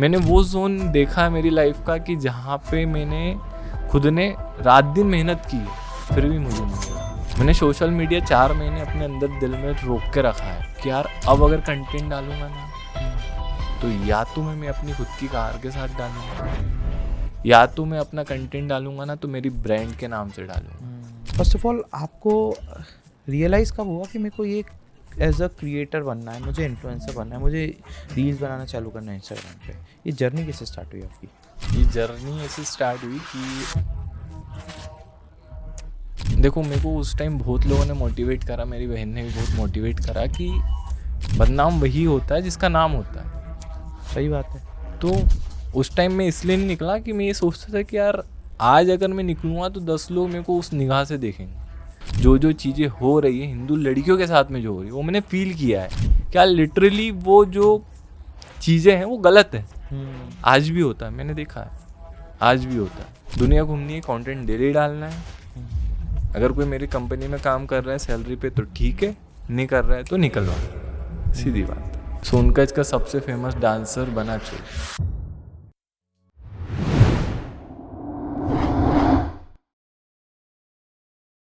मैंने वो जोन देखा है मेरी लाइफ का कि जहाँ पे मैंने खुद ने रात दिन मेहनत की है, फिर भी मुझे नहीं मिला। मैंने सोशल मीडिया 4 महीने अपने अंदर दिल में रोक के रखा है कि यार अब अगर कंटेंट डालूंगा ना तो या तो मैं अपनी खुद की कार के साथ डालूंगा या तो मैं अपना कंटेंट डालूंगा ना तो मेरी ब्रांड के नाम से डालूंगा। फर्स्ट ऑफ ऑल आपको रियलाइज़ कब हुआ कि मेरे को ये एज अ क्रिएटर बनना है, मुझे इन्फ्लुएंसर बनना है, मुझे रील्स बनाना चालू करना है इंस्टाग्राम पे? ये जर्नी कैसे स्टार्ट हुई आपकी? ये जर्नी ऐसे स्टार्ट हुई कि देखो मेरे को उस टाइम बहुत लोगों ने मोटिवेट करा, मेरी बहन ने भी बहुत मोटिवेट करा कि बदनाम वही होता है जिसका नाम होता है। सही बात है। तो उस टाइम में इसलिए नहीं निकला कि मैं ये सोचता था कि यार आज अगर मैं निकलूँगा तो 10 लोग मेरे को उस निगाह से देखेंगे। जो चीज़ें हो रही है हिंदू लड़कियों के साथ में जो हो रही है वो मैंने फील किया है क्या लिटरली वो जो चीज़ें हैं वो गलत है। आज भी होता है, मैंने देखा है, आज भी होता है। दुनिया घूमनी है, कंटेंट डेली डालना है। अगर कोई मेरी कंपनी में काम कर रहा है सैलरी पे तो ठीक है, नहीं कर रहा है तो निकलवा, सीधी बात। सोनकच का सबसे फेमस डांसर बना चोर।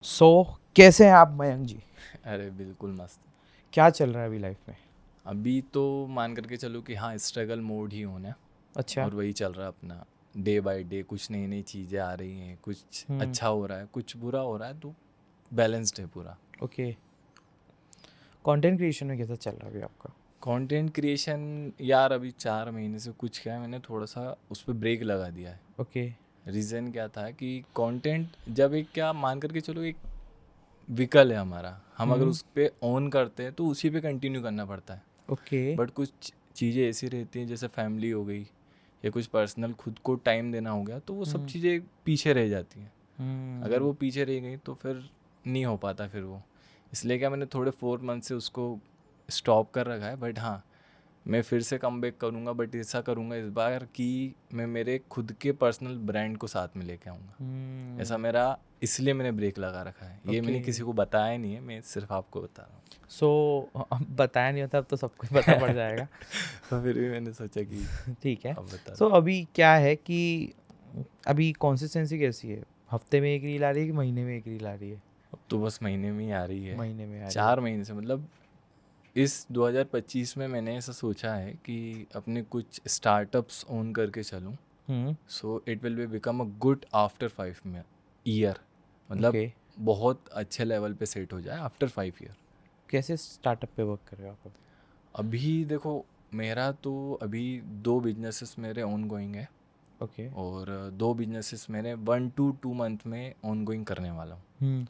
सो कैसे हैं आप मयंक जी? अरे बिल्कुल मस्त। क्या चल रहा है अभी लाइफ में? अभी तो मान करके चलो कि हाँ स्ट्रगल मोड ही होना है। अच्छा। और वही चल रहा है अपना डे बाय डे। कुछ नई नई चीज़ें आ रही हैं, कुछ अच्छा हो रहा है, कुछ बुरा हो रहा है, तो बैलेंस्ड है पूरा। ओके। कंटेंट क्रिएशन में कैसा चल रहा है अभी आपका? कंटेंट क्रिएशन यार अभी 4 महीने से कुछ क्या है, मैंने थोड़ा सा उस पर ब्रेक लगा दिया है। ओके। रीज़न क्या था कि कंटेंट जब एक क्या मान करके चलो एक व्हीकल है हमारा, हम अगर उस पर ऑन करते हैं तो उसी पे कंटिन्यू करना पड़ता है। ओके। बट कुछ चीज़ें ऐसी रहती हैं जैसे फैमिली हो गई या कुछ पर्सनल खुद को टाइम देना हो गया तो वो सब चीज़ें पीछे रह जाती हैं। अगर वो पीछे रह गई तो फिर नहीं हो पाता फिर वो। इसलिए क्या मैंने थोड़े 4 मंथ से उसको स्टॉप कर रखा है। बट हाँ मैं फिर से कम बैक करूँगा, बट ऐसा करूँगा इस बार कि मैं मेरे खुद के पर्सनल ब्रांड को साथ में लेके आऊँगा। ऐसा मेरा इसलिए मैंने ब्रेक लगा रखा है। ये मैंने किसी को बताया नहीं है, मैं सिर्फ आपको बता रहा हूँ। सो बताया नहीं होता, अब तो सब कुछ पता पड़ जाएगा। तो फिर भी मैंने सोचा कि ठीक है। अब बता सो अभी क्या है कि अभी कंसिस्टेंसी कैसी है? हफ्ते में एक रील आ रही है कि महीने में एक रील आ रही है? अब तो बस महीने में ही आ रही है। महीने में आ रही है। 4 महीने से मतलब इस 2025 में मैंने ऐसा सोचा है कि अपने कुछ स्टार्टअप्स ओन करके चलूँ। So it will be become a good after 5 year. मतलब Okay. बहुत अच्छे लेवल पे सेट हो जाए आफ्टर 5 ईयर। कैसे स्टार्टअप पे वर्क कर रहे हो आप? अभी देखो मेरा तो अभी 2 बिजनेसेस मेरे ऑन गोइंग है। ओके। और 2 बिजनेसेस मैंने 1 to 2 मंथ में ऑन गोइंग करने वाला हूँ।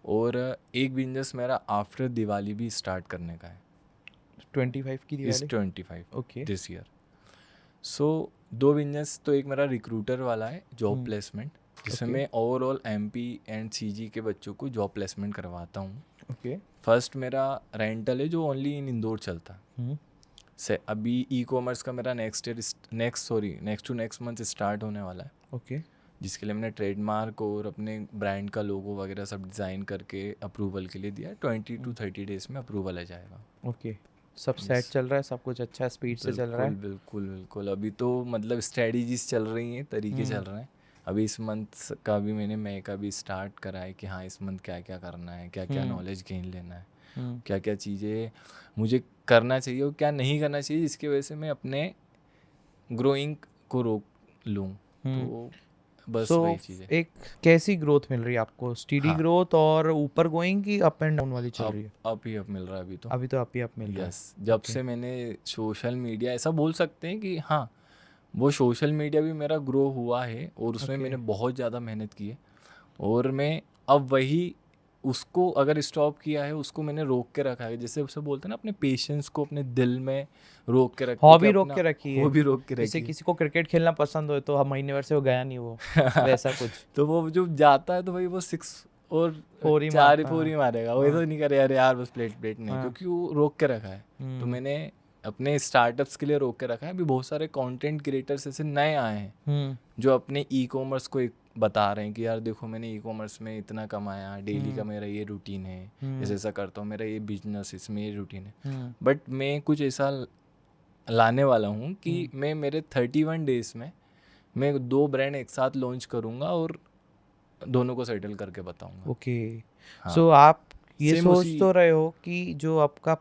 और एक बिजनेस मेरा आफ्टर दिवाली भी स्टार्ट करने का है। 25 की इस Diwali? 25 okay. This year. So 2 business तो एक मेरा रिक्रूटर वाला है जॉब प्लेसमेंट, जिसमें मैं ओवरऑल MP एंड CG के बच्चों को जॉब प्लेसमेंट करवाता हूँ। ओके। फर्स्ट मेरा रेंटल है जो ओनली इन इंदौर चलता है। से अभी ई-कॉमर्स का मेरा next to next month start होने वाला है। ओके। जिसके लिए मैंने ट्रेडमार्क और अपने ब्रांड का लोगो वगैरह सब डिज़ाइन करके अप्रूवल के लिए दिया है। 20 to 30 डेज में अप्रूवल आ जाएगा। ओके। सब सेट चल रहा है, सब कुछ अच्छा स्पीड से चल रहा है? बिल्कुल अभी तो मतलब स्ट्रेटजीज चल रही हैं, तरीके चल रहे हैं। अभी इस मंथ का भी मैंने मई का भी स्टार्ट करा है कि हाँ इस मंथ क्या क्या करना है, क्या क्या नॉलेज गेन लेना है, क्या क्या चीज़ें मुझे करना चाहिए और क्या नहीं करना चाहिए, जिसकी वजह से मैं अपने ग्रोइंग को रोक लूँ। तो बस सो वही चीज़ है। एक कैसी ग्रोथ मिल रही है आपको? स्टीडी हाँ ग्रोथ और ऊपर गोइंग की अप एंड डाउन वाली चल रही है? अप ही अप मिल रहा है अभी तो। अभी तो अप ही अप मिल रहा है। यस, जब से मैंने सोशल मीडिया ऐसा बोल सकते हैं कि हाँ वो सोशल मीडिया भी मेरा ग्रो हुआ है और उसमें मैंने बहुत ज़्यादा मेहनत की है। और मैं अब वही उसको अगर स्टॉप किया है उसको मैंने रोक के रखा है। जैसे उसे बोलते हैं ना अपने पेशेंस को अपने दिल में रोक के रख के, हॉबी रोक के रखी है। हॉबी रोक के जैसे रखी किसी को क्रिकेट खेलना पसंद हो तो हम महीने भर से वो गया नहीं, वो है। वैसा कुछ। तो वो जो जाता है तो भाई वो 6 और 4 ही 4 मारता ही है। मारेगा। वो ऐसा नहीं करे अरे यार बस प्लेट नहीं, हाँ। क्योंकि वो रोक के रखा है। तो मैंने अपने स्टार्टअप्स के लिए रोक के रखा है। अभी बहुत सारे कंटेंट क्रिएटर्स ऐसे नए आए हैं जो अपने ई-कॉमर्स को एक बता रहे हैं कि यार देखो मैंने ई-कॉमर्स में इतना कमाया, डेली का मेरा ये रूटीन है, ऐसा ऐसा करता हूँ, मेरा ये बिजनेस इसमें ये रूटीन है। बट मैं कुछ ऐसा लाने वाला हूँ कि मैं मेरे 31 डेज में मैं 2 ब्रांड एक साथ लॉन्च करूँगा और दोनों को सेटल करके बताऊँगा। ओके। हाँ। सो आप ये Same सोच उसी- तो रहे हो कि जो आपका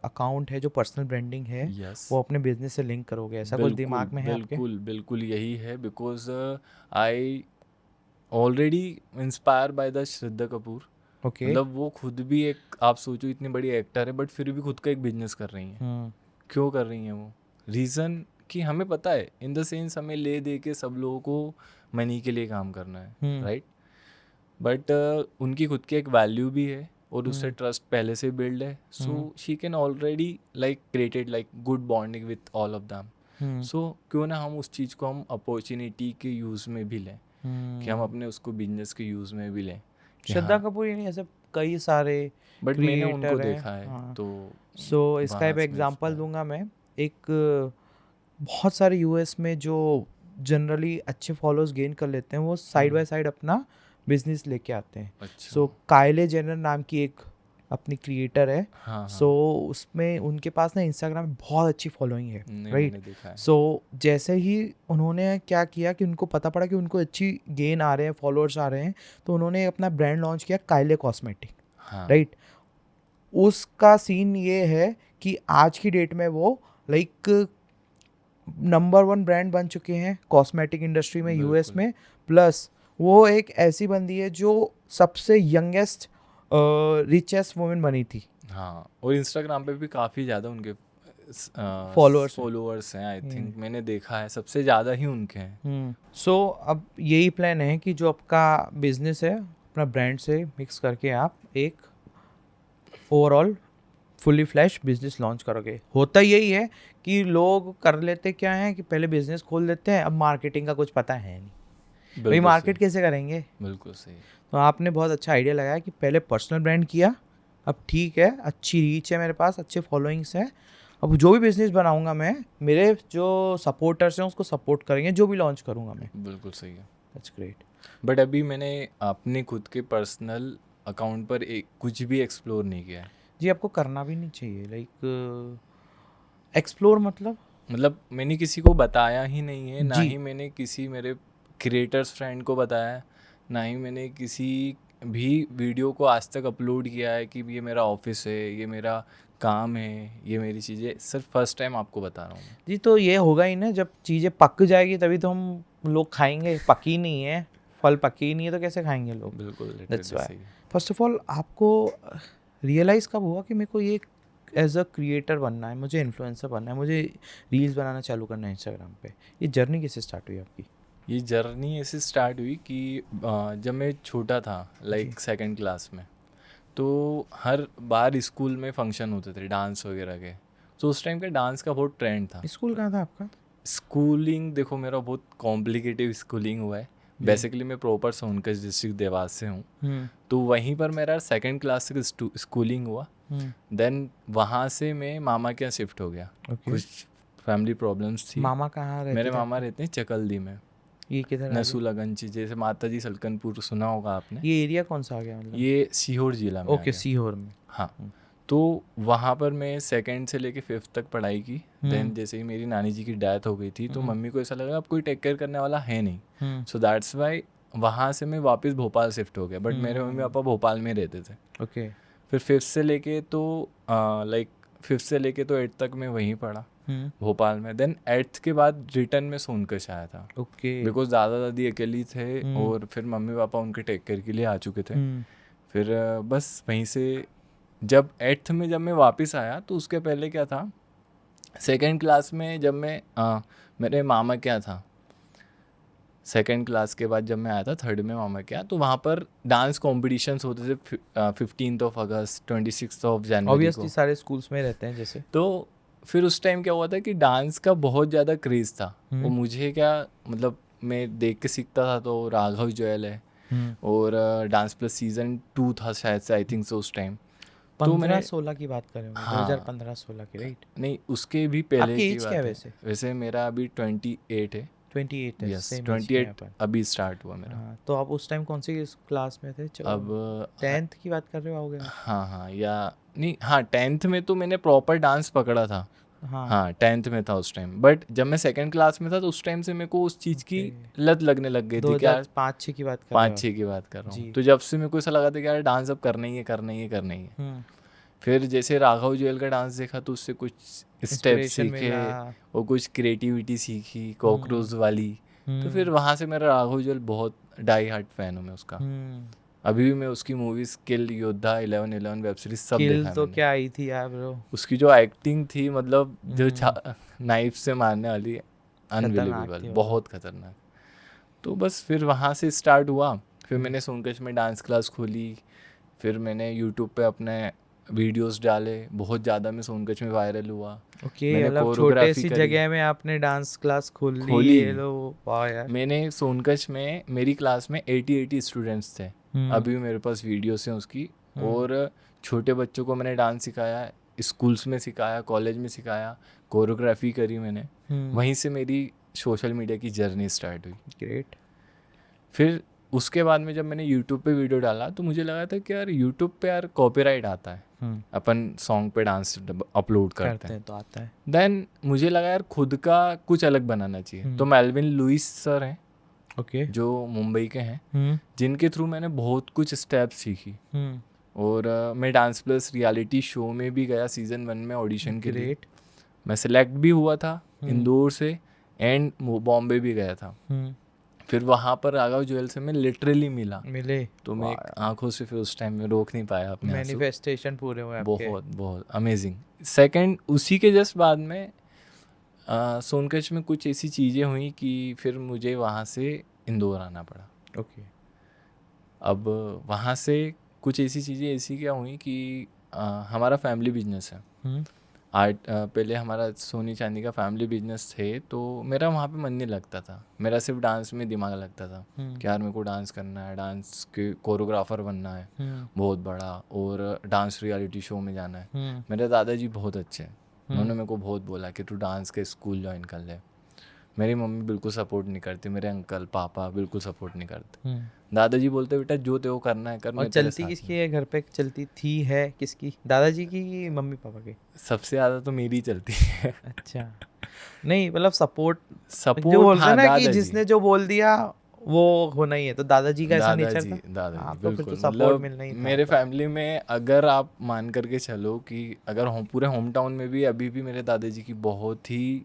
अकाउंट है, जो पर्सनल ब्रांडिंग है, यस, वो अपने बिजनेस से लिंक करोगे, ऐसा कुछ दिमाग में है आपके? बिल्कुल बिल्कुल यही है, because I already inspire by the Shraddha Kapoor. Okay. मतलब वो खुद भी एक, आप सोचो इतनी बड़ी एक्टर है बट फिर भी खुद का एक बिजनेस कर रही हैं। क्यों कर रही हैं वो? रीज़न कि हमें पता है, इन द सेंस हमें ले दे के सब लोगों को मनी के लिए काम करना है, राइट? बट उनकी खुद की एक वैल्यू भी है और उससे ट्रस्ट पहले से बिल्ड है, so she can already like created like good bonding with all of them. So क्यों ना हम उस चीज़ को हम अपॉर्चुनिटी के यूज़ में भी लें, कि हम अपने उसको बिजनेस के यूज़ में भी लें। श्रद्धा कपूर ही नहीं, ऐसे कई सारे बट मैंने उनको क्रिएटर हैं। देखा है, हाँ। तो सो इसका वहाँ एक से मैं एग्जांपल inspire- दूंगा मैं। एक बहुत सारे यूएस में जो जनरली अच्छे फॉलोअर्स गेन कर लेते हैं, वो साइड बाय साइड अपना बिजनेस लेके आते हैं। अच्छा। सो काइले जेनर नाम की एक अपनी क्रिएटर है। हाँ, सो उसमें उनके पास ना इंस्टाग्राम में बहुत अच्छी फॉलोइंग है, राइट? मैंने देखा है। सो जैसे ही उन्होंने क्या किया कि उनको पता पड़ा कि उनको अच्छी गेन आ रहे हैं, फॉलोअर्स आ रहे हैं, तो उन्होंने अपना ब्रांड लॉन्च किया, काइले कॉस्मेटिक, हाँ, राइट? उसका सीन ये है कि आज की डेट में वो लाइक नंबर 1 ब्रांड बन चुके हैं कॉस्मेटिक इंडस्ट्री में यूएस बिल्कुल। में। प्लस वो एक ऐसी बंदी है जो सबसे यंगेस्ट रिचेस्ट वुमेन बनी थी। हाँ, और इंस्टाग्राम पे भी काफ़ी ज़्यादा उनके Followers हैं। फॉलोअर्स हैं, आई थिंक मैंने देखा है सबसे ज़्यादा ही उनके हैं। सो अब यही प्लान है कि जो आपका बिजनेस है, अपना ब्रांड से मिक्स करके आप एक overall fully flash business launch करोगे। होता यही है कि लोग कर लेते क्या है कि पहले बिजनेस खोल देते हैं, अब मार्केटिंग का कुछ पता है नहीं, भाई बिल्कुल मार्केट सही, कैसे करेंगे? बिल्कुल सही। तो आपने बहुत अच्छा आइडिया लगाया कि पहले पर्सनल ब्रांड किया, अब ठीक है, अच्छी रीच है मेरे पास, अच्छे फॉलोइंग्स है, अब जो भी बिजनेस बनाऊंगा मैं, मेरे जो सपोर्टर्स हैं उसको सपोर्ट करेंगे, जो भी लॉन्च करूंगा मैं। बिल्कुल सही है। That's great. बट अभी मैंने अपने खुद के पर्सनल अकाउंट पर एक कुछ भी एक्सप्लोर नहीं किया है। जी, आपको करना भी नहीं चाहिए, लाइक एक्सप्लोर मतलब मैंने किसी को बताया ही नहीं है, ना जी। ही मैंने किसी मेरे क्रिएटर्स फ्रेंड को बताया, ना ही मैंने किसी भी वीडियो को आज तक अपलोड किया है कि ये मेरा ऑफिस है, ये मेरा काम है, ये मेरी चीज़ें। सिर्फ फर्स्ट टाइम आपको बता रहा हूँ मैं। जी, तो ये होगा ही ना, जब चीज़ें पक जाएगी तभी तो हम लोग खाएंगे। पकी नहीं है, फल पकी ही नहीं है तो कैसे खाएंगे लोग? बिल्कुल, That's literally why. सही है। फर्स्ट ऑफ ऑल आपको रियलाइज़ कब हुआ कि मेरे को ये एज अ क्रिएटर बनना है, मुझे इन्फ्लुएंसर बनना है, मुझे रील्स बनाना चालू करना है इंस्टाग्राम पे? ये जर्नी कैसे स्टार्ट हुई आपकी? ये जर्नी ऐसे स्टार्ट हुई कि जब मैं छोटा था, लाइक सेकंड क्लास में, तो हर बार स्कूल में फंक्शन होते थे डांस वगैरह के। तो उस टाइम का डांस का बहुत ट्रेंड था। स्कूल कहाँ था आपका? स्कूलिंग देखो, मेरा बहुत कॉम्प्लिकेटिव स्कूलिंग हुआ है। बेसिकली मैं प्रॉपर सोनकच डिस्ट्रिक्ट देवास से हूँ, तो वहीं पर मेरा सेकंड क्लास तक स्कूलिंग हुआ। देन वहाँ से मैं मामा के यहाँ शिफ्ट हो गया। कुछ फैमिली प्रॉब्लम्स थी। मामा कहाँ रहते मेरे थे? मामा रहते हैं चकल्दी में, ये किधर आ गया? नसूलागंज, जैसे माता जी सलकनपुर सुना होगा आपने। ये एरिया कौन सा आ गया मतलब? ये सीहोर जिला में आ ओके, गया। सीहोर में। हाँ, तो वहाँ पर मैं सेकंड से लेके 5th तक पढ़ाई की। देन जैसे ही मेरी नानी जी की डेथ हो गई थी, तो मम्मी को ऐसा लगा अब कोई टेक केयर करने वाला है नहीं, सो दैट्स वाई वहाँ से मैं वापस भोपाल शिफ्ट हो गया। बट मेरे मम्मी पापा भोपाल में रहते थे। ओके। फिर 5th से लेके तो लाइक 5th से लेके तो 8th तक मैं वहीं पढ़ा भोपाल में। देन 8th के बाद रिटर्न में सोनकच आया था, ओके। बिकॉज दादा दादी अकेली थे और फिर मम्मी पापा उनके टेक केयर के लिए आ चुके थे। फिर बस वहीं से जब 8th में जब मैं वापस आया, तो उसके पहले क्या था, सेकंड क्लास में जब मैं मेरे मामा क्या था, सेकंड क्लास के बाद जब मैं आया था 3rd में मामा क्या, तो वहाँ पर डांस कॉम्पिटिशन्स होते थे 15th of August, 26th of January obviously को। सारे स्कूल्स में रहते हैं जैसे। तो फिर उस टाइम क्या हुआ था कि डांस का बहुत ज़्यादा क्रेज़ था। वो मुझे क्या, मतलब मैं देख के सीखता था, तो राघव जुएल है और डांस प्लस सीजन 2 था शायद से, आई थिंक सो उस टाइम। तो मैंने 15-16 की बात कर रहे हो? हाँ। 2015-16 की, राइट? नहीं, उसके भी पहले आपकी की एज बात क्या है है। वैसे? वैसे मेरा अभी 28 है। 28 है, यस, same age 28 के यहाँ अभी स्टार्ट हुआ पर। मेरा। हाँ, तो आप उस टाइम कौन सी क्लास में थे? अब 10th की बात कर रहे हो? हाँ, या नहीं, हाँ 10th में तो मैंने प्रॉपर डांस पकड़ा था। हाँ 10th में था उस टाइम, बट जब मैं सेकंड क्लास में था तो उस टाइम से मेरे को उस चीज़ की लत लगने लग गई थी कि यार 2005-6 की बात कर रहे हो 5-6 की बात कर रहा हूँ। जी। तो जब से मेरे को ऐसा लगा था कि यार डांस अब करना ही है, करना ही है, करना ही है। हम्म, फिर जैसे राघव जुएल का डांस देखा तो उससे कुछ स्टेप इंस्पिरेशन सीखे मिला। और कुछ क्रिएटिविटी सीखी कॉकरोच वाली। तो हम्म, फिर वहाँ से मेरा राघव जुएल बहुत डाई हार्ट फैन हूँ मैं उसका। अभी भी मैं उसकी मूवीज किल, योद्धा, 11-11 वेब सीरीज सब किल देखा है तो मैंने। क्या आई थी यार ब्रो, उसकी जो एक्टिंग थी, मतलब जो नाइफ से मारने वाली, खतरनाक अनबिलीवेबल, थी वो। बहुत खतरनाक। तो बस फिर वहाँ से स्टार्ट हुआ। फिर मैंने सोनकच में डांस क्लास खोली। फिर मैंने यूट्यूब पे अपने वीडियोस डाले, बहुत ज़्यादा मैं सोनकच में वायरल हुआ। ओके, मैंने मतलब छोटे कोरियोग्राफी सी करी, जगह में आपने डांस क्लास खोल ली, खोली। ये लो, वाह यार। मैंने सोनकच में, मेरी क्लास में 80 स्टूडेंट्स थे। अभी भी मेरे पास वीडियोस हैं उसकी। और छोटे बच्चों को मैंने डांस सिखाया, स्कूल्स में सिखाया, कॉलेज में सिखाया, कोरियोग्राफी करी मैंने। वहीं से मेरी सोशल मीडिया की जर्नी स्टार्ट हुई। ग्रेट। फिर उसके बाद में जब मैंने यूट्यूब पे वीडियो डाला तो मुझे लगा था कि यार यूट्यूब पे यार कॉपीराइट आता है, अपन सॉन्ग पे डांस अपलोड करते हैं। तो आता है। देन मुझे लगा यार खुद का कुछ अलग बनाना चाहिए। तो मेल्विन लुइस सर हैं ओके। जो मुंबई के हैं, जिनके थ्रू मैंने बहुत कुछ स्टेप्स सीखी। और मैं डांस प्लस रियलिटी शो में भी गया सीज़न 1 में ऑडिशन के लिए। मैं सिलेक्ट भी हुआ था इंदौर से, एंड बॉम्बे भी गया था। फिर वहाँ पर राघव जुएल से मैं लिटरली मिले। तो मैं आंखों से फिर उस टाइम में रोक नहीं पाया अपने आंसू। मैनिफेस्टेशन पूरे हुए आपके। बहुत बहुत अमेजिंग। सेकंड उसी के जस्ट बाद में सोनकच में कुछ ऐसी चीज़ें हुई कि फिर मुझे वहाँ से इंदौर आना पड़ा। ओके। अब वहाँ से कुछ ऐसी चीज़ें ऐसी क्या हुई कि हमारा फैमिली बिजनेस है। आर्ट पहले हमारा सोनी चांदी का फैमिली बिजनेस थे, तो मेरा वहाँ पे मन नहीं लगता था। मेरा सिर्फ डांस में दिमाग लगता था कि यार मेरे को डांस करना है, डांस के कोरियोग्राफर बनना है बहुत बड़ा, और डांस रियलिटी शो में जाना है। मेरे दादाजी बहुत अच्छे हैं, उन्होंने मेरे को बहुत बोला कि तू डांस के स्कूल ज्वाइन कर ले। मेरी मम्मी बिल्कुल सपोर्ट नहीं करती, मेरे अंकल पापा बिल्कुल सपोर्ट नहीं करते। दादाजी बोलते बेटा जो तेरे को करना है कर। और चलती किसकी है घर पे, चलती थी है किसकी, दादाजी की कि मम्मी पापा की? सबसे ज़्यादा तो मेरी चलती है। अच्छा, नहीं मतलब सपोर्ट सपोर्ट जो बोलते हैं हाँ, ना कि दादाजी। जिसने जो बोल दिया वो होना ही है, तो दादाजी का ऐसा नेचर था। दादाजी तो फिर बिल्कुल। तो सपोर्ट मतलब मिलना ही था मेरे आपका। फैमिली में अगर आप मान करके चलो कि अगर पूरे होम टाउन में भी अभी भी मेरे दादाजी की बहुत ही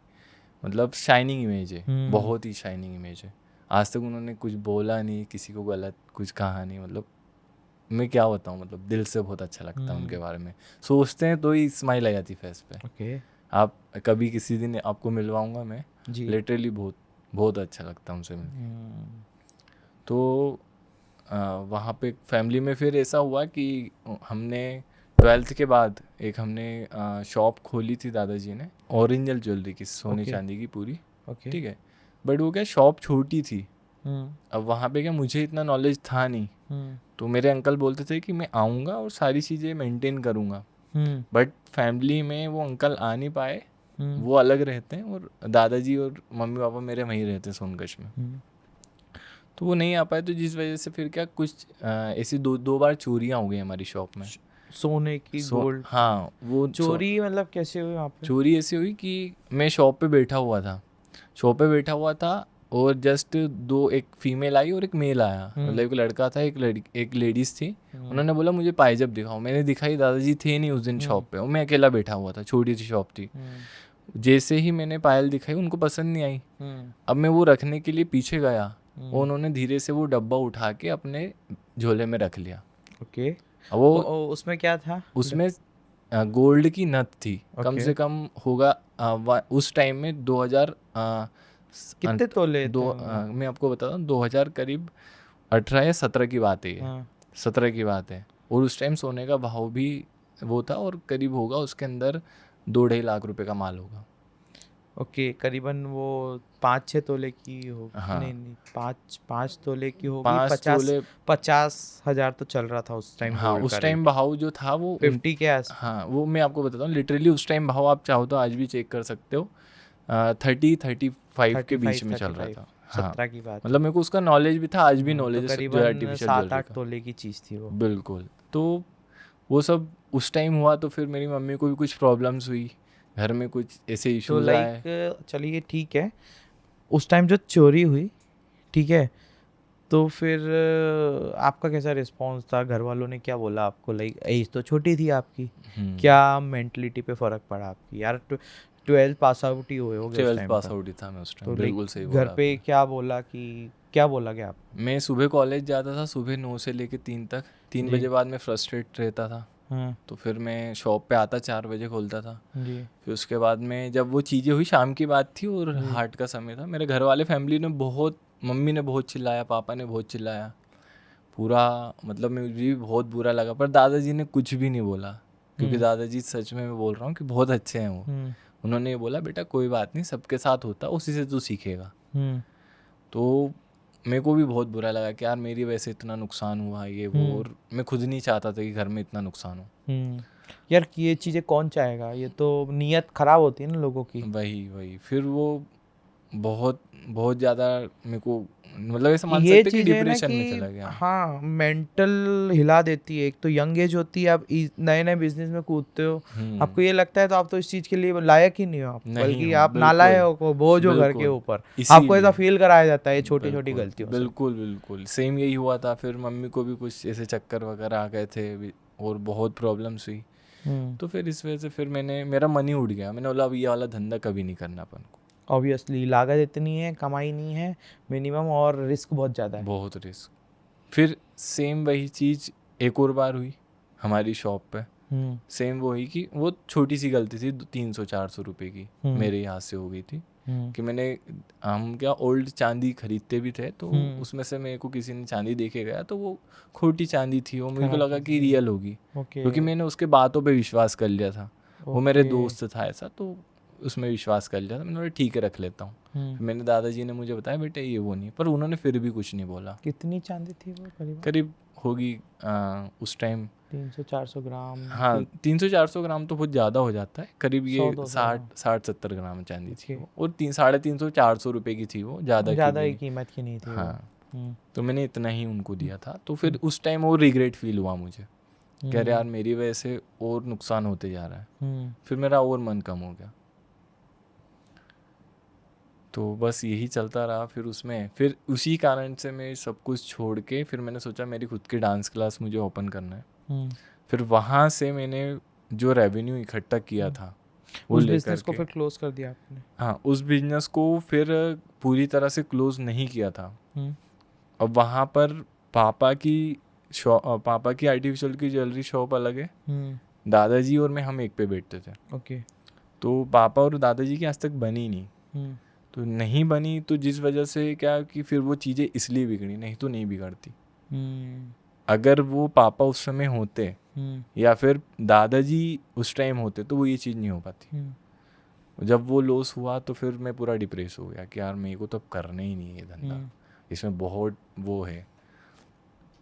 मतलब शाइनिंग इमेज है, बहुत ही शाइनिंग इमेज है। आज तक उन्होंने कुछ बोला नहीं, किसी को गलत कुछ कहा नहीं। मतलब मैं क्या बताऊँ, मतलब दिल से बहुत अच्छा लगता है उनके बारे में। सोचते हैं तो ही स्माइल आ जाती फेस पे। ओके आप कभी किसी दिन आपको मिलवाऊंगा मैं, जी। लिटरली बहुत बहुत अच्छा लगता है उनसे मिलके। तो वहाँ पे फैमिली में फिर ऐसा हुआ कि हमने 12th के बाद एक हमने शॉप खोली थी दादाजी ने, ओरिजिनल ज्वेलरी की, सोने चांदी की पूरी। ठीक है, बट वो क्या शॉप छोटी थी। अब वहाँ पे क्या मुझे इतना नॉलेज था नहीं, तो मेरे अंकल बोलते थे कि मैं आऊँगा और सारी चीज़ें मेंटेन करूँगा। बट फैमिली में वो अंकल आ नहीं पाए, वो अलग रहते हैं और दादाजी और मम्मी पापा मेरे वहीं रहते हैं सोनकच में। तो वो नहीं आ पाए, तो जिस वजह से फिर क्या कुछ ऐसी दो बार चोरियां हो गई हमारी शॉप में सोने की, गोल्ड। हाँ, वो चोरी मतलब कैसे हुई वहाँ पे? चोरी ऐसी हुई कि मैं शॉप पे बैठा हुआ था और जस्ट एक फीमेल आई और एक मेल आया। मतलब एक लड़का था, एक लेडीज थी। उन्होंने बोला मुझे पायजब दिखाओ। मैंने दिखाई, दादाजी थे नहीं उस दिन शॉप पे और मैं अकेला बैठा हुआ था, छोटी सी शॉप थी। जैसे ही मैंने पायल दिखाई उनको पसंद नहीं आई। अब मैं वो रखने के लिए पीछे गया और उन्होंने धीरे से वो डब्बा उठा के अपने झोले में रख लिया। ओके। अब वो उसमें क्या था? उसमें गोल्ड की नथ थी। कम से कम होगा उस टाइम में 2000 कितने तोले मैं आपको बताता हूँ 2000 करीब 18 या 17 की बात है ये। 17 की बात है। और उस टाइम सोने का भाव भी वो था और करीब होगा उसके अंदर 2-2.5 लाख रुपए का माल होगा। ओके, करीबन वो 5-6 तोले की होगी। हाँ। नहीं 5 तोले की होगी। 50,000 तो चल रहा था उस टाइम। हाँ, उस टाइम भाव जो था वो 50 के आस। हाँ, वो मैं आपको बताता हूँ लिटरली उस टाइम भाव आप चाहो तो आज भी चेक कर सकते हो। 30-35 के बीच में चल रहा था। 17 की बात। मतलब मेरे को उसका नॉलेज भी था, आज भी नॉलेज तो करीबन 7-8 तोले की चीज़ थी वो। बिल्कुल। तो वो सब उस टाइम हुआ तो फिर मेरी मम्मी को भी कुछ प्रॉब्लम्स हुई घर में कुछ ऐसे तो इश्यूज आए। लाइक चलिए ठीक है, उस टाइम जो चोरी हुई, ठीक है, तो फिर आपका कैसा रिस्पॉन्स था? घर वालों ने क्या बोला आपको? लाइक एज तो छोटी थी आपकी, क्या मेंटलिटी पे फर्क पड़ा आपकी? यार 12th पास आउट ही हुए होगे उस 12th टाइम पास तो। आउट ही था मैं उस तो टाइम, लाइक बिल्कुल सही घर बोला पे आपने। क्या बोला कि क्या बोला क्या आप? मैं सुबह कॉलेज जाता था, सुबह 9 से लेके 3 तक। 3 जी। बजे बाद मैं फ्रस्ट्रेट रहता था, हाँ तो फिर मैं शॉप पे आता, 4 बजे खोलता था। जी फिर उसके बाद में जब वो चीज़ें हुई, शाम की बात थी और जी हाट का समय था, मेरे घर वाले फैमिली ने बहुत, मम्मी ने बहुत चिल्लाया, पापा ने बहुत चिल्लाया पूरा, मतलब मुझे भी बहुत बुरा लगा, पर दादाजी ने कुछ भी नहीं बोला, क्योंकि दादाजी सच में मैं बोल रहा हूँ कि बहुत अच्छे हैं वो। हम्म उन्होंने ये बोला, बेटा कोई बात नहीं, सबके साथ होता, उसी से तू सीखेगा। हम्म तो मेरे को भी बहुत बुरा लगा कि यार मेरी वजह से इतना नुकसान हुआ, ये वो, और मैं खुद नहीं चाहता था कि घर में इतना नुकसान हो। हम्म। यार ये चीज़ें कौन चाहेगा? ये तो नीयत खराब होती है ना लोगों की। वही वही फिर वो बहुत बहुत ज़्यादा मेरे को, मतलब ऐसा मान ये सकते कि चीज़ है ना डिप्रेशन कि में चला गया। हाँ, मेंटल हिला देती है। एक तो यंग एज होती है, आप नए नए बिजनेस में कूदते हो, आपको ये लगता है तो आप तो इस चीज़ के लिए लायक ही नहीं हो आप, नहीं बल्कि हूँ, आप बिल्कुल नालायक हो, बोझ हो घर के बिल्कुल। ऊपर। आपको ऐसा इसीलिए फील कराया जाता है छोटी छोटी बिल्कुल गलतियों से। बिल्कुल बिल्कुल सेम यही हुआ था। फिर मम्मी को भी कुछ ऐसे चक्कर वगैरह आ गए थे और बहुत प्रॉब्लम्स हुई। तो फिर इस वजह से फिर मेरा मन ही उड़ गया। मैंने बोला अब ये वाला धंधा कभी नहीं करना अपन को, ऑब्वियसली लागत इतनी है, कमाई नहीं है मिनिमम, और रिस्क बहुत ज़्यादा है। बहुत रिस्क। फिर सेम वही चीज़ एक और बार हुई हमारी शॉप पे। सेम वो हुई कि वो छोटी सी गलती थी, 300-400 रुपये की मेरे यहाँ से हो गई थी कि हम क्या ओल्ड चांदी खरीदते भी थे, तो उसमें से मेरे को किसी ने चांदी दे के गया, तो वो खोटी चांदी थी, वो मुझे को लगा कि रियल होगी, क्योंकि मैंने उसके बातों पे विश्वास कर लिया था। वो मेरे दोस्त था ऐसा, तो उसमें विश्वास कर लिया था। मैंने बोला ठीक है रख लेता हूँ। फिर मैंने दादाजी ने मुझे बताया बेटे ये वो नहीं, पर उन्होंने फिर भी कुछ नहीं बोला। कितनी चांदी थी वो करीब? करीब होगी उस टाइम 300-400 ग्राम? हाँ 300-400 ग्राम तो बहुत ज़्यादा हो जाता है, करीब ये 100-200 ग्राम? 60-70 ग्राम चांदी थी ओके। वो, और 300-350-400 रुपये की थी वो, ज़्यादा की ज़्यादा भी ही नहीं। कीमत की नहीं थी वो। हाँ तो मैंने इतना ही उनको दिया था। तो फिर उस टाइम और रिग्रेट फील हुआ मुझे, कह रहे यार मेरी वजह से और नुकसान होते जा रहा है। फिर मेरा और मन कम हो गया, तो बस यही चलता रहा। फिर उसी कारण से मैं सब कुछ छोड़ के फिर मैंने सोचा मेरी खुद की डांस क्लास मुझे ओपन करना है। फिर वहाँ से मैंने जो रेवेन्यू इकट्ठा किया था वो उस लेकर बिजनेस को के, फिर क्लोज कर दिया आपने? हाँ उस बिजनेस को फिर पूरी तरह से क्लोज नहीं किया था। अब वहाँ पर पापा की आर्टिफिशियल की ज्वेलरी शॉप अलग है, दादाजी और मैं हम एक पे बैठते थे। ओके। तो पापा और दादाजी की आज तक बनी नहीं, तो नहीं बनी, तो जिस वजह से क्या कि फिर वो चीज़ें इसलिए बिगड़ी, नहीं तो नहीं बिगड़ती। अगर वो पापा उस समय होते या फिर दादाजी उस टाइम होते तो वो ये चीज़ नहीं हो पाती। जब वो लॉस हुआ तो फिर मैं पूरा डिप्रेस हो गया कि यार मेरे को तो अब करना ही नहीं है धंधा, इसमें बहुत वो है,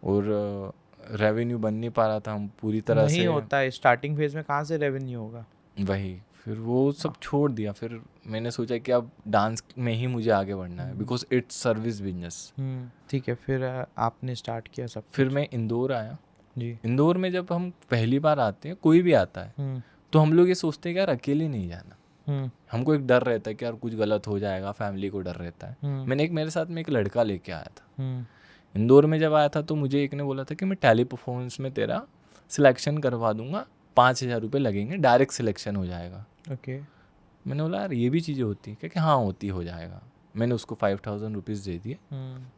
और रेवेन्यू बन नहीं पा रहा था हम पूरी तरह नहीं से। होता है स्टार्टिंग फेज में, कहाँ से रेवेन्यू होगा? वही फिर वो सब छोड़ दिया। फिर मैंने सोचा कि अब डांस में ही मुझे आगे बढ़ना है, बिकॉज इट्स सर्विस बिजनेस। ठीक है, फिर आपने स्टार्ट किया सब फिर कुछ? मैं इंदौर आया। जी। इंदौर में जब हम पहली बार आते हैं, कोई भी आता है, तो हम लोग ये सोचते हैं कि यार अकेले नहीं जाना। हमको एक डर रहता है कि यार कुछ गलत हो जाएगा, फैमिली को डर रहता है। मेरे साथ में एक लड़का लेके आया था इंदौर में। जब आया था तो मुझे एक ने बोला था कि मैं टैली परफॉर्मेंस में तेरा सिलेक्शन करवा दूंगा, 5,000 रुपये लगेंगे, डायरेक्ट सिलेक्शन हो जाएगा। ओके। मैंने बोला यार ये भी चीज़ें होती है कि हाँ होती हो जाएगा। मैंने उसको 5,000 रुपीज़ दे दिए।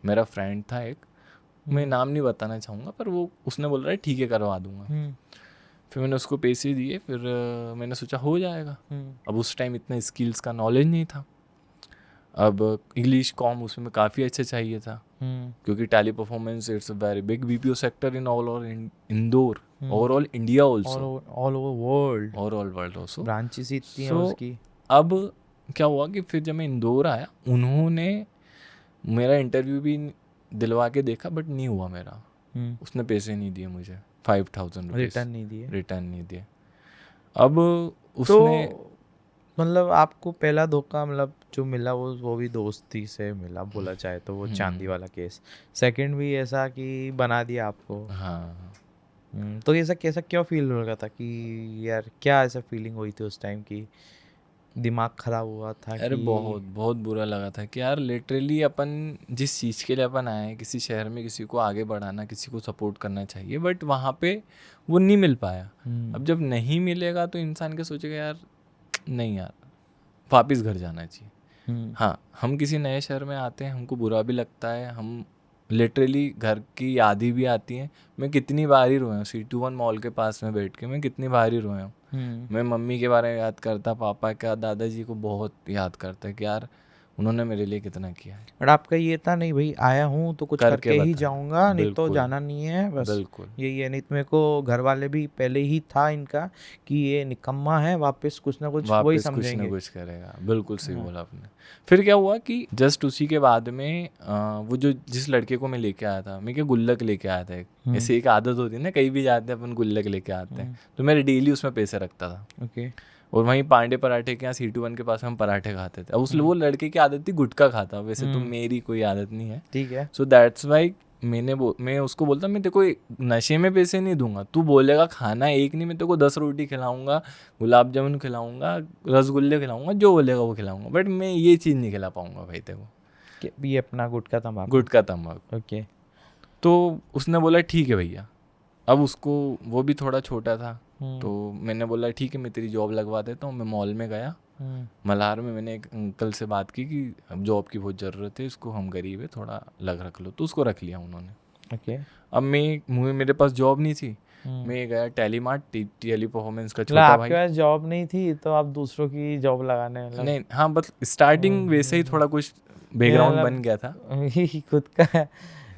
मेरा फ्रेंड था एक, मैं नाम नहीं बताना चाहूँगा, पर वो उसने बोल रहा है ठीक है करवा दूंगा। फिर मैंने उसको पैसे दिए। फिर मैंने सोचा हो जाएगा। अब उस टाइम इतना स्किल्स का नॉलेज नहीं था। अब इंग्लिश कॉम उसमें काफ़ी अच्छा चाहिए था, क्योंकि tally performance it's a very big BPO sector in all over Indore, overall India also, all over world, overall world also, branches इतनी हैं सो उसकी। अब क्या हुआ कि फिर जब मैं इंदौर आया, उन्होंने मेरा इंटरव्यू भी दिलवा के देखा, बट नहीं हुआ मेरा। उसने पैसे नहीं दिए मुझे, 5,000 रुपीज़ रिटर्न नहीं दिए। अब उसने तो मतलब आपको पहला धोखा मतलब जो मिला वो भी दोस्ती से मिला बोला जाए तो, वो चांदी वाला केस। सेकंड भी ऐसा कि बना दिया आपको। हाँ तो ऐसा कैसा क्यों फील हो रहा था कि यार क्या ऐसा फीलिंग हुई थी उस टाइम की दिमाग खराब हुआ था अरे कि बहुत बहुत बुरा लगा था कि यार लिटरली अपन जिस चीज़ के लिए अपन आए हैं, किसी शहर में किसी को आगे बढ़ाना, किसी को सपोर्ट करना चाहिए, बट वहाँ पे वो नहीं मिल पाया। अब जब नहीं मिलेगा तो इंसान क्या सोचेगा, यार नहीं यार, वापस घर जाना चाहिए। हाँ, हम किसी नए शहर में आते हैं, हमको बुरा भी लगता है, हम लिटरली घर की यादें भी आती हैं। मैं कितनी बार ही रोया हूँ C21 मॉल के पास में बैठ के, मैं कितनी बार ही रोया हूँ। मैं मम्मी के बारे में याद करता, पापा का, दादाजी को बहुत याद करता कि यार उन्होंने मेरे लिए कितना किया है। बट आपका ये था नहीं भाई, आया हूँ तो कुछ करके ही बताया। जाऊंगा, नहीं तो बिल्कुल जाना नहीं है बस। बिल्कुल। यही है, नहीं तो मेरे को घर वाले भी पहले ही था इनका कि ये निकम्मा है, वापस कुछ ना कुछ वही वापस कुछ ना समझेंगे। कुछ करेगा। बिल्कुल सही बोला आपने। फिर क्या हुआ कि जस्ट उसी के बाद में वो जो जिस लड़के को मैं लेके आया था, मैं क्या गुल्लक लेके आया था एक। ऐसे एक आदत होती है ना, कहीं भी जाते हैं अपन गुल्लक लेके आते हैं, तो मैं डेली उसमें पैसे रखता था। ओके। और वहीं पांडे पराठे के यहाँ C21 के पास हम पराठे खाते थे। अब उस वो लड़के की आदत थी गुटखा खाता, वैसे तो मेरी कोई आदत नहीं है। ठीक है। सो दैट्स वाई मैं उसको बोलता, मैं तेरे को नशे में पैसे नहीं दूंगा, तू बोलेगा खाना एक नहीं, मैं तेरे को 10 रोटी खिलाऊंगा, गुलाब जामुन खिलाऊंगा, रसगुल्ले खिलाऊंगा, जो बोलेगा वो खिलाऊंगा, बट मैं ये चीज़ नहीं खिला पाऊंगा भाई तेरे को, ये अपना गुटखा तंबाकू। गुटखा तम्बाकू। ओके। तो उसने बोला ठीक है भैया। अब उसको, वो भी थोड़ा छोटा था, तो मैंने बोला ठीक है, मैं तेरी जॉब लगवा देता हूँ। मैं मॉल में गया, मल्हार में, मैंने एक अंकल से बात की कि अब जॉब की बहुत ज़रूरत है इसको, हम गरीब है, थोड़ा रख लो, तो उसको रख लिया उन्होंने। ओके। अब मेरे पास जॉब नहीं थी, मैं गया टेलीमार्ट, टेली परफॉर्मेंस का मतलब छोटा आपके भाई। पास जॉब नहीं थी तो आप दूसरों की जॉब लगाने मतलब नहीं हाँ, बस स्टार्टिंग वैसे ही थोड़ा कुछ बैकग्राउंड बन गया था, खुद का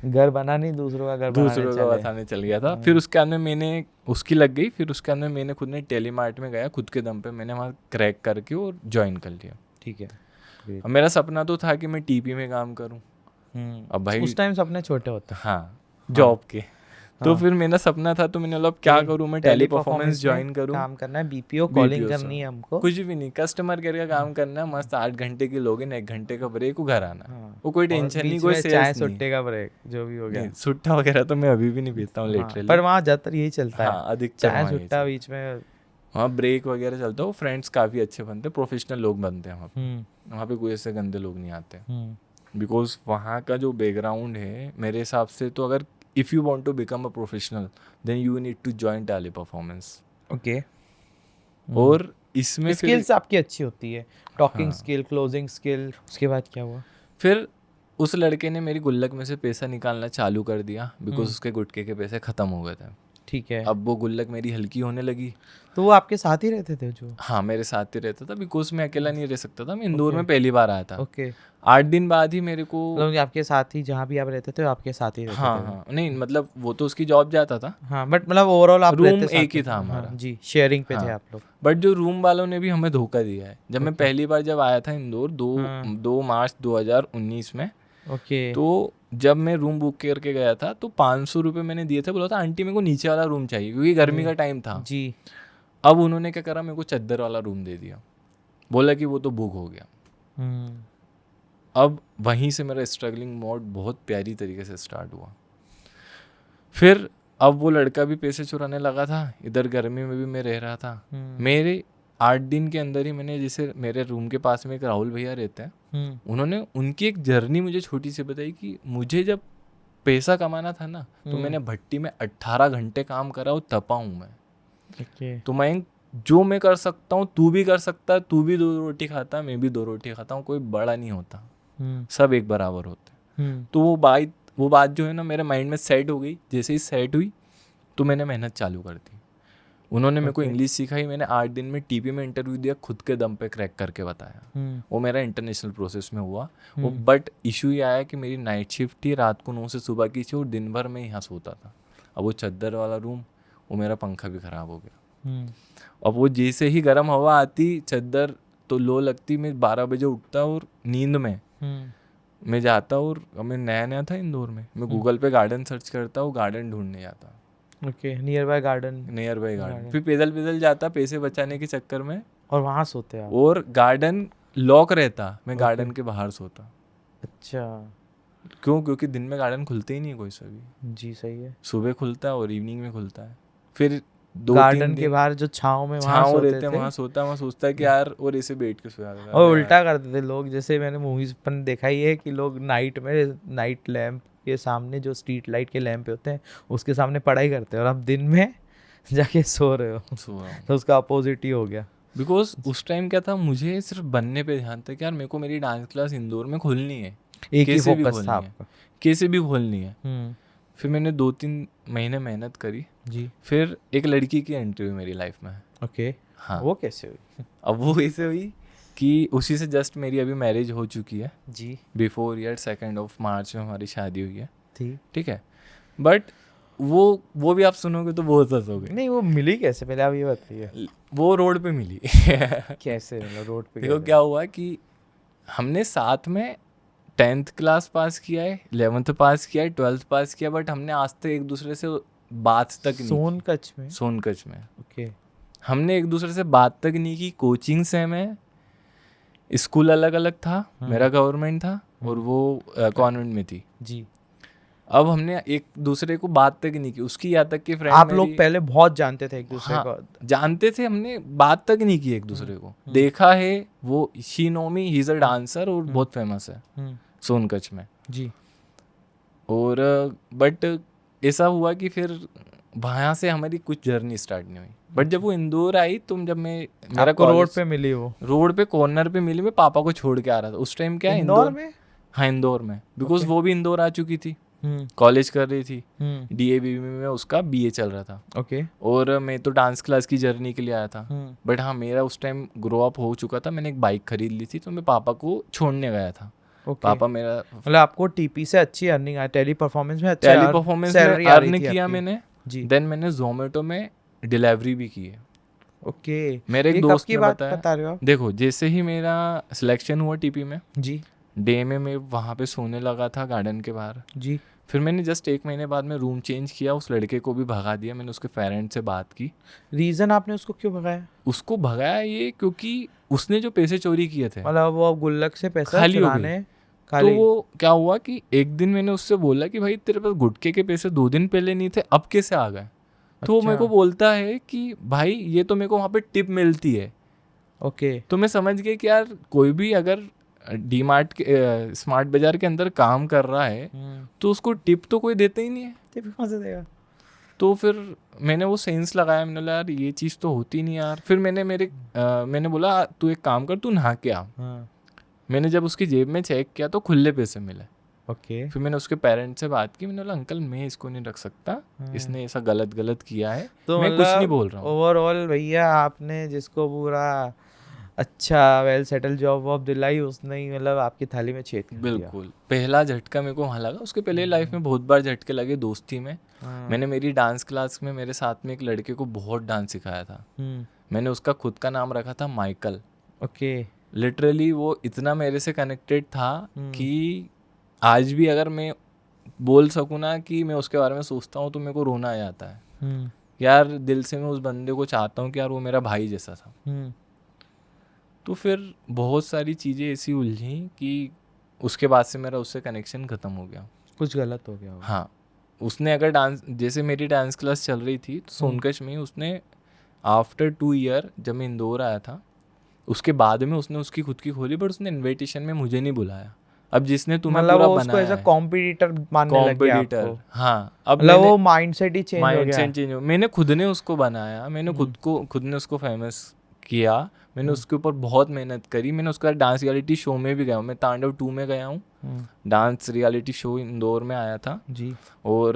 घर बना नहीं, दूसरों का घर बनाने दूसरों का चले। बताने चल गया था। फिर उसके अंदर मैंने उसकी लग गई, फिर उसके अंदर मैंने खुद ने टेलीमार्ट में गया, खुद के दम पे मैंने वहाँ क्रैक करके और ज्वाइन कर लिया। ठीक है। अब मेरा सपना तो था कि मैं TP में काम करूँ। अब भाई उस टाइम सपने छोटे होते हैं। हाँ, जॉब के। तो फिर मेरा सपना था, तो मैंने बोला अब क्या करूँ, मैं टेली परफॉर्मेंस ज्वाइन करूँ। काम करना है, BPO कॉलिंग BPO करनी है हमको। कुछ भी नहीं, कस्टमर केयर का काम करना है, मस्त 8 घंटे की लॉगिन, 1 घंटे का ब्रेक, वो घर आना। वो कोई और टेंशन नहीं, बीच कोई में चाय सेल्स नहीं। सुट्टे का ब्रेक जो भी हो गया। नहीं, सुट्टा वगैरह तो मैं अभी भी नहीं पीता हूँ लिटरली। पर वहाँ ज़्यादातर यही चलता है। हाँ, अधिकतर चाय वहाँ यही सुट्टा चलता। बीच में। वहाँ ब्रेक वगैरह चलता है, वो फ्रेंड्स काफ़ी अच्छे बनते हैं, प्रोफेशनल लोग बनते हैं वहाँ पे। वहाँ पे कोई ऐसे गंदे लोग नहीं आते, बिकॉज वहाँ का जो बैकग्राउंड है मेरे हिसाब से, तो अगर if you want to become a professional then you need to join Teleperformance. Okay. और इसमें फिर स्किल्स आपकी अच्छी होती है, टॉकिंग स्किल, क्लोजिंग स्किल। उसके बाद क्या हुआ? फिर उस लड़के ने मेरी गुल्लक में से पैसा निकालना चालू कर दिया, बिकॉज उसके गुटके के पैसे ख़त्म हो गए थे। ठीक है। अब वो गुल्लक मेरी हल्की होने लगी। तो वो आपके साथ ही रहते थे जो? हाँ, मेरे साथ ही रहता था, बिकॉज मैं अकेला नहीं रह सकता था। मैं इंदौर में पहली बार आया था। ओके। 8 दिन बाद ही मेरे को, मतलब आपके साथ ही, जहाँ भी आप रहते थे आपके साथ ही रहते हाँ थे? हाँ, नहीं मतलब वो तो उसकी जॉब जाता था, हाँ, बट मतलब ओवरऑल आप रूम रहते साथ एक ही थे? था हमारा। हाँ, जी, शेयरिंग पे थे हाँ, आप लोग। बट जो रूम वालों ने भी हमें धोखा दिया है। जब मैं पहली बार जब आया था इंदौर, 2 मार्च 2019 में, ओके। तो जब मैं रूम बुक करके गया था तो 500 रुपये मैंने दिए थे, बोला था आंटी मेरे को नीचे वाला रूम चाहिए, क्योंकि गर्मी का टाइम था जी। अब उन्होंने क्या करा, मेरे को चद्दर वाला रूम दे दिया, बोला कि वो तो बुक हो गया। अब वहीं से मेरा स्ट्रगलिंग मोड बहुत प्यारी तरीके से स्टार्ट हुआ। फिर अब वो लड़का भी पैसे चुराने लगा था, इधर गर्मी में भी मैं रह रहा था। मेरे 8 दिन के अंदर ही मैंने, जैसे मेरे रूम के पास में एक राहुल भैया रहते हैं, उन्होंने उनकी एक जर्नी मुझे छोटी सी बताई कि मुझे जब पैसा कमाना था ना, तो मैंने भट्टी में 18 घंटे काम करा और तपा हूँ मैं। तो मैं जो मैं कर सकता हूँ तू भी कर सकता है, तू भी 2 रोटी खाता है, मैं भी 2 रोटी खाता हूँ, कोई बड़ा नहीं होता, सब एक बराबर होते। तो वो बात जो है ना मेरे माइंड में सेट हो गई। जैसे ही सेट हुई तो मैंने मेहनत चालू कर दी। उन्होंने मेरे को इंग्लिश सिखाई, मैंने 8 दिन में TP में इंटरव्यू दिया, खुद के दम पे क्रैक करके बताया। वो मेरा इंटरनेशनल प्रोसेस में हुआ वो। बट इशू ये आया कि मेरी नाइट शिफ्ट थी, रात को 9 से सुबह की थी, और दिन भर मैं यहाँ सोता था। अब वो चद्दर वाला रूम, वो मेरा पंखा भी ख़राब हो गया। अब वो जैसे ही गर्म हवा आती, चद्दर तो लो लगती, मैं 12 बजे उठता और नींद में मैं जाता, और मैं नया था इंदौर में, मैं गूगल पे गार्डन सर्च करता, वो गार्डन ढूंढने जाता। Okay, near by garden. फिर पैदल जाता पैसे बचाने के चक्कर में, और वहाँ सोते आप? और गार्डन लॉक रहता, मैं गार्डन के बाहर सोता। अच्छा। क्योंकि दिन में गार्डन खुलते ही नहीं कोई सभी। जी, सही है। सुबह खुलता है और इवनिंग में खुलता है। फिर गार्डन के बाहर जो छाँव में वहाँ छाँव सोते रहते हैं, थे। वहाँ सोता है, वहाँ सोचता है कि यार और ऐसे बैठ के सोया था। और उल्टा करते थे लोग, जैसे मैंने मूवीज पर देखा ही है कि लोग नाइट में नाइट लैंप के सामने, जो स्ट्रीट लाइट के लैंप होते हैं उसके सामने पढ़ाई करते हैं, और आप दिन में जाके सो रहे हो। सो रहा हूँ तो उसका अपोजिट ही हो गया। बिकॉज उस टाइम क्या था, मुझे सिर्फ बनने पे ध्यान था कि यार मेरे को मेरी डांस क्लास इंदौर में खोलनी है, एक ही कैसे भी फोकस था खोलनी है, आपका। कैसे भी खोलनी है। हम्म। फिर मैंने 2-3 महीने मेहनत करी, जी। फिर एक लड़की की एंट्री हुई मेरी लाइफ में। ओके। हाँ, वो कैसे हुई? अब वो कैसे हुई कि उसी से जस्ट मेरी अभी मैरिज हो चुकी है। जी। बिफोर ईयर 2 मार्च में हमारी शादी हुई है, थी। ठीक है। बट वो भी आप सुनोगे तो बहुत हंसोगे। नहीं, वो मिली कैसे, पहले आप ये बताइए। वो रोड पे मिली। कैसे, मतलब रोड पे देखो कैसे? क्या हुआ कि हमने साथ में 10th क्लास पास किया है, 11th पास किया है, 12th पास किया, बट हमने आज तक एक दूसरे से बात तक नहीं की। सोनकच में? सोनकच में ओके। हमने एक दूसरे से बात तक नहीं की। कोचिंग सेम है, स्कूल अलग अलग था, मेरा गवर्नमेंट था और वो कॉन्वेंट में थी। जी। अब हमने एक दूसरे को बात तक नहीं की। उसकी यहाँ तक कि फ्रेंड आप लोग पहले बहुत जानते थे एक दूसरे हाँ, को? जानते थे, हमने बात तक नहीं की एक दूसरे को। देखा है, वो she know me, he is a dancer और बहुत फेमस है सोनकच में। जी। और बट ऐसा हुआ कि फिर वहाँ से हमारी कुछ जर्नी स्टार्ट नहीं हुई। बट जब वो इंदौर आई, तो जब मेरा आपको रोड कॉलेज पे मिली वो? रोड पे कॉर्नर पे मिली, मैं पापा को छोड़ के आ रहा था उस टाइम। क्या इंदौर में? हाँ, इंदौर में, बिकॉज Okay. वो भी इंदौर आ चुकी थी, हम्म। कॉलेज कर रही थी, हम्म। DAV में उसका BA चल रहा था। ओके। और मैं तो डांस क्लास की जर्नी के लिए आया था। हम्म। बट हाँ, मेरा उस टाइम ग्रो अप हो चुका था, मैंने एक बाइक खरीद ली थी, तो मैं पापा को छोड़ने गया था। ओके। पापा मेरा मतलब आपको TP से अच्छी अर्निंग आई, टेली परफॉर्मेंस में अच्छा टेली परफॉर्मेंस में सैलरी आ रही अर्न थी किया आपकी? मैंने। जी। देन मैंने जोमेटो में डिलीवरी भी की है। ओके। मेरे एक ये कब दोस्त की ने बात बताया। बता रहे हो आप? देखो, जैसे ही मेरा सिलेक्शन हुआ TP में, जी। डे में मैं वहाँ पे सोने लगा था गार्डन के बाहर। जी। फिर मैंने जस्ट 1 महीने बाद में रूम चेंज किया, उस लड़के को भी भगा दिया। मैंने उसके पेरेंट्स से बात की। रीजन आपने उसको क्यों भगाया? उसको भगाया ये क्योंकि उसने जो पैसे चोरी किए थे मतलब वो गुल्लक से पैसा खाली हो चुराने तो खाली? वो क्या हुआ कि एक दिन मैंने उससे बोला कि भाई तेरे पास गुटखे के पैसे 2 दिन पहले नहीं थे, अब कैसे आ गए? तो वो मेरे को बोलता है कि भाई ये तो मेरे को वहाँ पे टिप मिलती है। ओके। तो मैं समझ गया कि यार कोई भी अगर DMart के स्मार्ट बाजार के अंदर काम कर रहा है तो उसको टिप तो कोई देता ही नहीं है। टिप कहाँ से देगा? तो फिर मैंने वो सेंस लगाया, मैंने बोला यार ये चीज़ तो होती नहीं यार। फिर मैंने बोला तू एक काम कर, तू नहा के आ। मैंने जब उसकी जेब में चेक किया तो खुले पैसे मिले। ओके। फिर मैंने उसके पेरेंट्स से बात की, मैंने बोला अंकल मैं इसको नहीं रख सकता, इसने ऐसा गलत किया है। तो मैं कुछ नहीं बोल रहा हूँ। ओवरऑल भैया आपने जिसको पूरा अच्छा वेल सेटल जॉब वॉब दिलाई, उसने ही मतलब आपकी थाली में छेद कर दिया। बिल्कुल, पहला झटका मेरे को वहाँ लगा। उसके पहले लाइफ में बहुत बार झटके लगे दोस्ती में। मैंने मेरी डांस क्लास में मेरे साथ में एक लड़के को बहुत डांस सिखाया था। मैंने उसका खुद का नाम रखा था माइकल। ओके। लिटरली वो इतना मेरे से कनेक्टेड था कि आज भी अगर मैं बोल सकूँ ना कि मैं उसके बारे में सोचता हूँ तो मेरे को रोना आ जाता है। यार दिल से मैं उस बंदे को चाहता हूँ कि यार वो मेरा भाई जैसा था। तो फिर बहुत सारी चीज़ें ऐसी उलझी कि उसके बाद से मेरा उससे कनेक्शन ख़त्म हो गया। कुछ गलत हो गया? हाँ, उसने अगर डांस, जैसे मेरी डांस क्लास चल रही थी तो सोनकच में ही उसने आफ्टर 2 ईयर जब मैं इंदौर आया था, उसके बाद में उसने उसकी खुद की खोली, बट उसने इनविटेशन में मुझे नहीं बुलाया। अब जिसने तुम्हें मतलब पूरा वो उसको बनाया एज अ कॉम्पिटिटर मानने लग गया आपको? हाँ, अब मतलब वो माइंडसेट ही चेंज हो गया? माइंडसेट चेंज हो। मैंने खुद ने उसको बनाया, मैंने खुद ने उसको फेमस किया। मैंने उसके ऊपर बहुत मेहनत करी। मैंने उसका डांस रियलिटी शो में भी गया हूँ, मैं तांडव 2 में गया हूँ। डांस रियलिटी शो इंदौर में आया था जी। और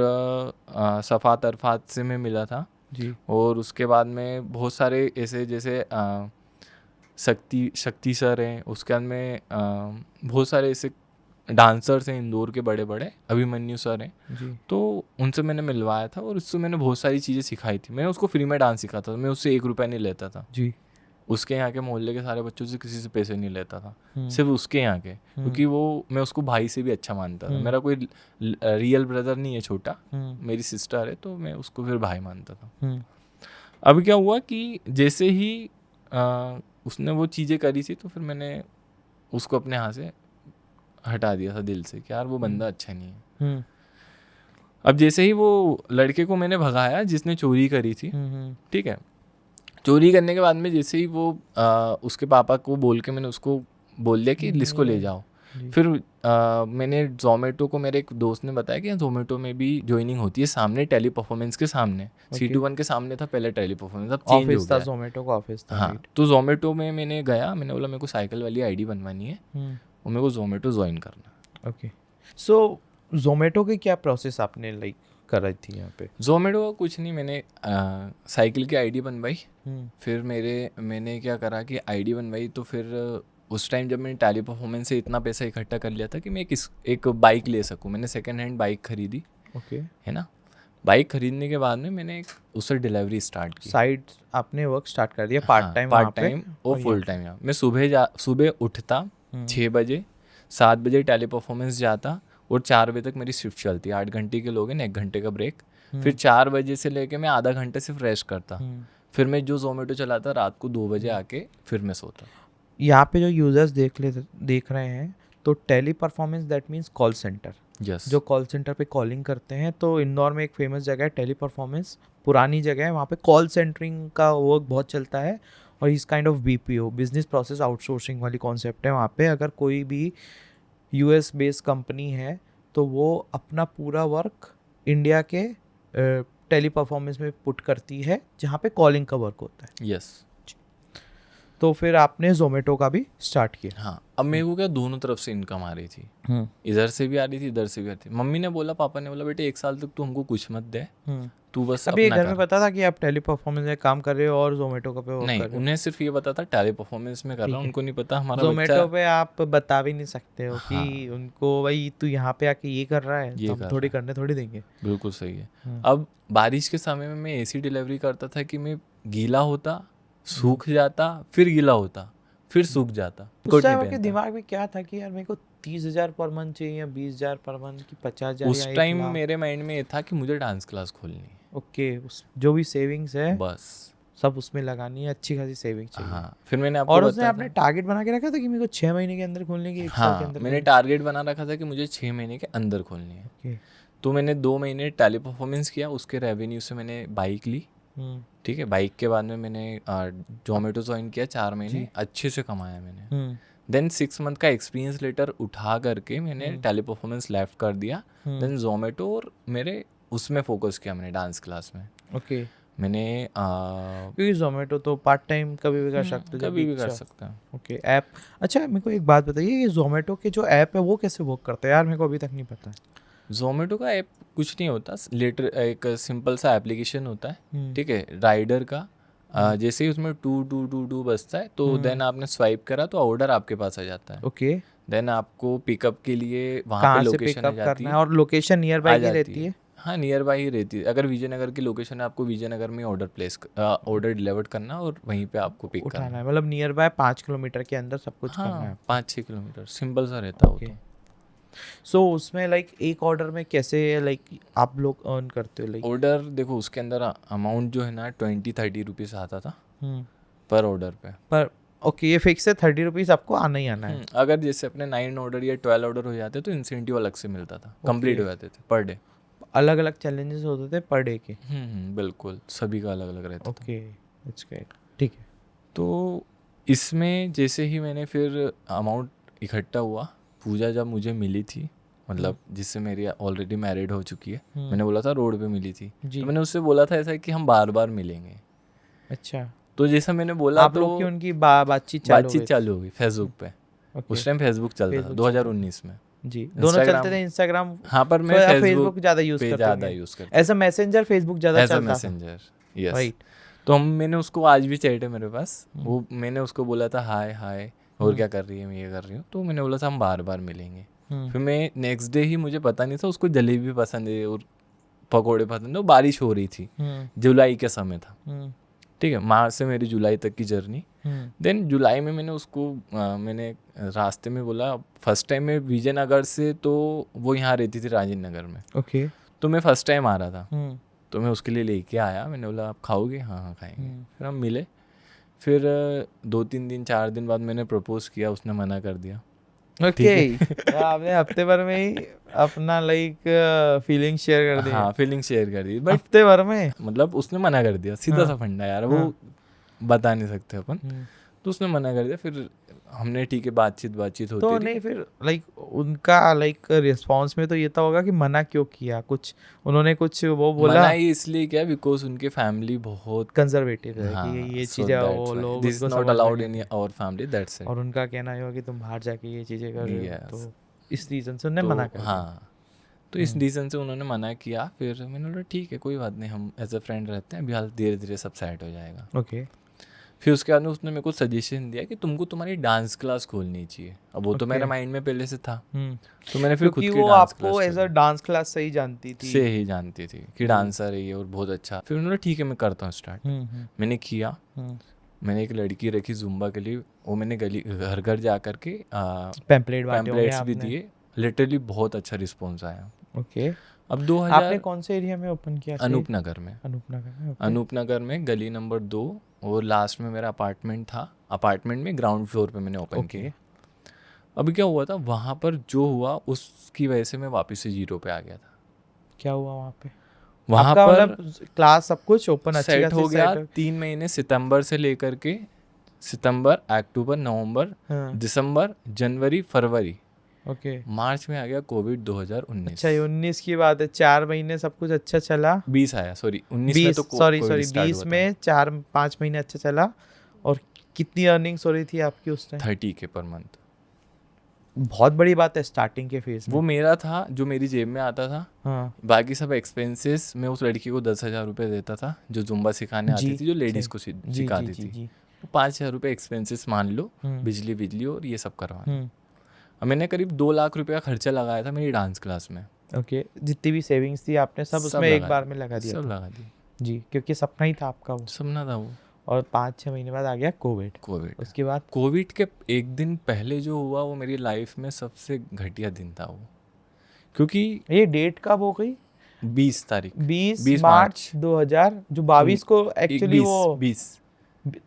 सफ़ात अरफात से मैं मिला था जी। और उसके बाद में बहुत सारे ऐसे जैसे शक्ति सर हैं, उसके बाद में बहुत सारे ऐसे डांसर्स हैं इंदौर के बड़े बड़े, अभिमन्यु सर हैं जी। तो उनसे मैंने मिलवाया था और उससे मैंने बहुत सारी चीज़ें सिखाई थी। मैंने उसको फ्री में डांस सिखाता था, मैं उससे 1 रुपया नहीं लेता था जी। उसके यहाँ के मोहल्ले के सारे बच्चों से किसी से पैसे नहीं लेता था, सिर्फ उसके यहाँ के, क्योंकि वो मैं उसको भाई से भी अच्छा मानता था। मेरा कोई रियल ब्रदर नहीं है छोटा, मेरी सिस्टर है, तो मैं उसको फिर भाई मानता था। अब क्या हुआ कि जैसे ही उसने वो चीज़ें करी थी तो फिर मैंने उसको अपने यहाँ से हटा दिया था दिल से कि यार वो बंदा अच्छा नहीं है। अब जैसे ही वो लड़के को मैंने भगाया जिसने चोरी करी थी, ठीक है, चोरी करने के बाद में जैसे ही वो उसके पापा को बोल के मैंने उसको बोल दिया कि लिस्ट को ले जाओ। फिर मैंने जोमेटो को, मेरे एक दोस्त ने बताया कि जोमेटो में भी ज्वाइनिंग होती है सामने, टेली परफॉर्मेंस के सामने, C21 के सामने था पहले टेली परफॉर्मेंस, अब चेंज हो गया। जोमेटो का ऑफिस था। हाँ, तो जोमेटो में मैंने गया, मैंने बोला मेरे को साइकिल वाली आईडी बनवानी है और मेरे को जोमेटो ज्वाइन करना। ओके, सो जोमेटो की क्या प्रोसेस आपने लाइक कराई थी यहाँ पे? जोमेटो का कुछ नहीं, मैंने साइकिल की आईडी बनवाई। फिर मैंने क्या करा कि आईडी बनवाई, तो फिर उस टाइम जब मैंने टैली परफॉर्मेंस से इतना पैसा इकट्ठा कर लिया था कि मैं एक बाइक ले सकूँ, मैंने सेकेंड हैंड बाइक खरीदी। ओके, है ना। बाइक खरीदने के बाद में मैंने उससे डिलीवरी स्टार्ट की। साइड आपने वर्क स्टार्ट कर दिया, पार्ट टाइम और फुल टाइम। मैं सुबह उठता 6 बजे, 7 बजे टैली परफॉर्मेंस जाता और 4 बजे तक मेरी शिफ्ट चलती है। 8 घंटे के लोग हैं, 1 घंटे का ब्रेक। फिर 4 बजे से लेके मैं आधा घंटे सिर्फ रेस्ट करता। फिर मैं जो जोमेटो चलाता रात को 2 बजे आके फिर मैं सोता। यहाँ पे जो यूजर्स देख रहे हैं, तो Teleperformance that means call centre. yes. जो कॉल सेंटर पे कॉलिंग करते हैं, तो इंदौर में एक फेमस जगह है टेली परफॉर्मेंस, पुरानी जगह है, वहाँ पे कॉल सेंटरिंग का वर्क बहुत चलता है। और इस kind of BPO, business process outsourcing वाली कॉन्सेप्ट है वहाँ पे। अगर कोई भी US बेस्ड कंपनी है तो वो अपना पूरा वर्क इंडिया के टेली परफॉर्मेंस में पुट करती है, जहाँ पे कॉलिंग का वर्क होता है। यस। तो फिर आपने जोमेटो का भी स्टार्ट किया? हाँ, अब मेरे को क्या दोनों तरफ से इनकम आ रही थी, इधर से भी आ रही थी, इधर से भी आ रही थी। मम्मी ने बोला, पापा ने बोला, बेटे 1 साल तक तू हमको कुछ मत दे, तू बस अभी अपना घर में पता था कि आप टेली परफॉर्मेंस में काम कर रहे हो और जोमेटो का पे वर्क नहीं, कर रहे हो? उन्हें सिर्फ ये पता था टेली परफॉर्मेंस में कर रहा हूँ, उनको नहीं पता हमारा जोमेटो पे आप बता भी नहीं सकते हो कि उनको भाई तू यहाँ पे आके ये कर रहा है, ये हम थोड़ी करने थोड़ी देंगे। बिल्कुल सही है। अब बारिश के समय में मैं ऐसी डिलीवरी करता था कि मैं गीला होता, सूख जाता, फिर गीला होता, फिर सूख जाता। उस टाइम आपके दिमाग में क्या था कि यार मेरे को 30,000 पर मंथ चाहिए या 20,000 पर मंथ की 50,000? उस टाइम मेरे माइंड में ये था कि मुझे डांस क्लास खोलनी है। ओके, जो भी सेविंग्स है बस सब उसमें लगानी है, अच्छी खासी सेविंग चाहिए। हाँ, फिर मैंने आपको और उसने आपने टारगेट बना के रखा था कि मेरे को 6 महीने के अंदर खोलने की, 1 साल के अंदर? मैंने टारगेट बना रखा था कि मुझे 6 महीने के अंदर खोलनी है। ओके, तो मैंने 2 महीने टैली परफॉर्मेंस किया, उसके रेवेन्यू से मैंने बाइक ली। ठीक है, बाइक के बाद में मैंने जोमेटो ज्वाइन किया, 4 महीने अच्छे से कमाया मैंने। देन 6 मंथ का एक्सपीरियंस लेटर उठा करके मैंने टेली परफॉर्मेंस लेफ्ट कर दिया। देन जोमेटो और मेरे उसमें फोकस किया मैंने, डांस क्लास में। ओके, मैंने क्योंकि जोमेटो तो पार्ट टाइम कभी भी कर सकते, कभी भी कर सकते हैं। Okay, app. अच्छा, मेरे को एक बात बताइए, ये जोमेटो के जो ऐप है वो कैसे वर्क करता है? यार मेरे को अभी तक नहीं पता है। जोमेटो का ऐप कुछ नहीं होता, एक सिंपल सा एप्लीकेशन होता है, ठीक है, राइडर का। जैसे ही उसमें टू टू टू टू बजता है तो देन आपने स्वाइप करा तो ऑर्डर आपके पास आ जाता है। ओके, देन आपको पिकअप के लिए वहाँ पे लोकेशन आ जाती है, और लोकेशन नियर बाय ही रहती है? हाँ, नियर बाय ही रहती है। अगर विजयनगर की लोकेशन है, आपको विजयनगर में ऑर्डर डिलीवर करना और वहीं पे आपको पिक करना है। मतलब नियर बाय 5 किलोमीटर के अंदर सब कुछ करना है? 5-6 किलोमीटर, सिंपल सा रहता है। सो उसमें लाइक एक ऑर्डर में कैसे लाइक आप लोग अर्न करते हो? लाइक ऑर्डर देखो, उसके अंदर अमाउंट जो है ना 20-30 रुपीज़ आता था पर ऑर्डर पे। पर ओके, ये फिक्स है 30 रुपीज़ आपको आना ही आना है। अगर जैसे अपने 9 ऑर्डर या 12 ऑर्डर हो जाते तो इंसेंटिव अलग से मिलता था, कंप्लीट हो जाते थे पर डे। अलग अलग चैलेंजेस होते थे पर डे के? बिल्कुल, सभी का अलग अलग रहता था। ओके, इट्स ग्रेट, ठीक है। तो इसमें जैसे ही मैंने फिर अमाउंट इकट्ठा हुआ, पूजा जब मुझे मिली थी, मतलब जिससे मेरी ऑलरेडी मैरिड हो चुकी है, मैंने बोला था रोड पे मिली थी, तो मैंने उससे बोला था ऐसा कि हम बार बार मिलेंगे। अच्छा, तो जैसा मैंने बोला आप लोग की उनकी बातचीत चालू हो गई फेसबुक पे। उस टाइम फेसबुक चलता था 2019 में जी, दोनों चलते थे। इंस्टाग्राम, हाँ, पर मैं फेसबुक ज़्यादा यूज़ करता एज अ मैसेंजर, फेसबुक ज़्यादा चलता था। Messenger, yes. तो मैंने उसको, आज भी चैट है मेरे पास, वो मैंने उसको बोला था हाय हाय और क्या कर रही है, मैं ये कर रही हूँ। तो मैंने बोला था हम बार बार मिलेंगे। फिर मैं नेक्स्ट डे ही, मुझे पता नहीं था, उसको जलेबी पसंद है और पकोड़े पसंद है। बारिश हो रही थी, जुलाई का समय था, ठीक है, मार्च से मेरी जुलाई तक की जर्नी। देन जुलाई में मैंने उसको मैंने रास्ते में बोला, फर्स्ट टाइम मैं विजयनगर से, तो वो यहाँ रहती थी राजेंद्र नगर में। ओके, तो मैं फर्स्ट टाइम आ रहा था, तो मैं उसके लिए लेके आया। मैंने बोला आप खाओगे? हाँ हाँ खाएंगे। फिर हम मिले। फिर 2-3 दिन 4 दिन बाद मैंने प्रपोज किया, उसने मना कर दिया। ओके, आपने हफ्ते भर में ही अपना लाइक फीलिंग शेयर कर दी हाँ फीलिंग शेयर कर दी बट हफ्ते भर में। मतलब उसने मना कर दिया सीधा हाँ, सा फंडा यार वो बता नहीं सकते अपन। हम्म। तो उसने मना कर दिया फिर हमने ठीक है बातचीत तो होती रही। नहीं फिर लाइक उनका लाइक रिस्पॉन्स में तो ये तो होगा कि मना क्यों किया, कुछ उन्होंने कुछ वो बोला? मना ही इसलिए किया बिकॉज उनके फैमिली बहुत कंजर्वेटिव है हाँ कि ये सो चीज़ें वो दैट्स व्हाई लोग दिस इज उनको नॉट समझ में अलाउड नहीं इन आती, आवर फैमिली दैट्स इट। और उनका कहना ये हो कि तुम बाहर जाके ये चीज़ें कर रहे हो, Yes. तो इस रीज़न से उन्होंने तो मना कर दिया। हाँ तो इस रीज़न से उन्होंने मना किया। फिर मैंने बोला ठीक है कोई बात नहीं हम एज अ फ्रेंड रहते हैं अभी हाल धीरे धीरे सब सेट हो जाएगा। ओके। फिर उसके बाद में उसने मेरे को सजेशन दिया कि तुमको तुम्हारी डांस क्लास खोलनी चाहिए। अब वो तो मेरे Okay. माइंड में पहले से था तो मैंने फिर खुद क्योंकि की वो डांस आपको class as a dance class से ही जानती थी। से ही जानती थी कि डांसर है ये और बहुत अच्छा। फिर उन्होंने ठीक है मैं करता हूँ स्टार्ट। मैंने किया। मैंने एक लड़की रखी जुम्बा के लिए, वो मैंने गली घर घर जा करके पैम्पलेट बांटे होंगे पैम्पलेट्स भी आपने। दिए। लिटरली बहुत अच्छा रिस्पॉन्स आया। ओके। अब आपने 2000 कौन से एरिया में ओपन किया? अनूपनगर में। अनूपनगर में। ओके। अनूपनगर में गली नंबर 2 और लास्ट में मेरा अपार्टमेंट था। अपार्टमेंट में ग्राउंड फ्लोर पे मैंने ओपन ओके। किया। अभी क्या हुआ था वहाँ पर जो हुआ उसकी वजह से मैं वापस से जीरो पे आ गया था। क्या हुआ वहाँ पे? वहाँ आपका पर मतलब क्लास सब कुछ ओपन अच्छी सेट खासी हो गया सेट 3 महीने सितंबर से लेकर के सितंबर अक्टूबर नवंबर हाँ। दिसंबर जनवरी फरवरी ओके। मार्च में आ गया कोविड 2019। अच्छा ये 19 की बात है, 4 महीने सब कुछ अच्छा चला। 20 आया सॉरी 19 में 20 तो सॉरी कोविड स्टार्ट 20 हुआ था। में 4-5 महीने अच्छा चला। और कितनी अर्निंग्स हो रही थी आपकी उस टाइम? 30K per month. बहुत बड़ी बात है स्टार्टिंग के फेज में। वो मेरा था जो मेरी जेब में आता था। हाँ बाकी सब एक्सपेंसेस मैं उस लड़की को 10,000 रुपये देता था जो जुम्बा सिखाने आती जी, थी जो लेडीज़ सही। को जी सिखाती जी थी। जी। 5,000 रुपये एक्सपेंसेस मान लो, हम्म। बिजली और ये सब करवाना। हम्म। अब मैंने करीब 2 लाख रुपये का खर्चा लगाया था मेरी डांस क्लास में। ओके। जितनी भी सेविंग्स थी आपने सब उसमें एक बार में लगा दिया सब था। लगा दी। जी, क्योंकि सपना ही था आपका वो। सपना था वो। और 5-6 महीने बाद आ गया कोविड। उसके बाद कोविड के एक दिन पहले जो हुआ वो मेरी लाइफ में सबसे घटिया दिन था वो, क्योंकि ये डेट कब हो गई? 20 तारीख 20 मार्च 2000 जो 22 को एक्चुअली वो 20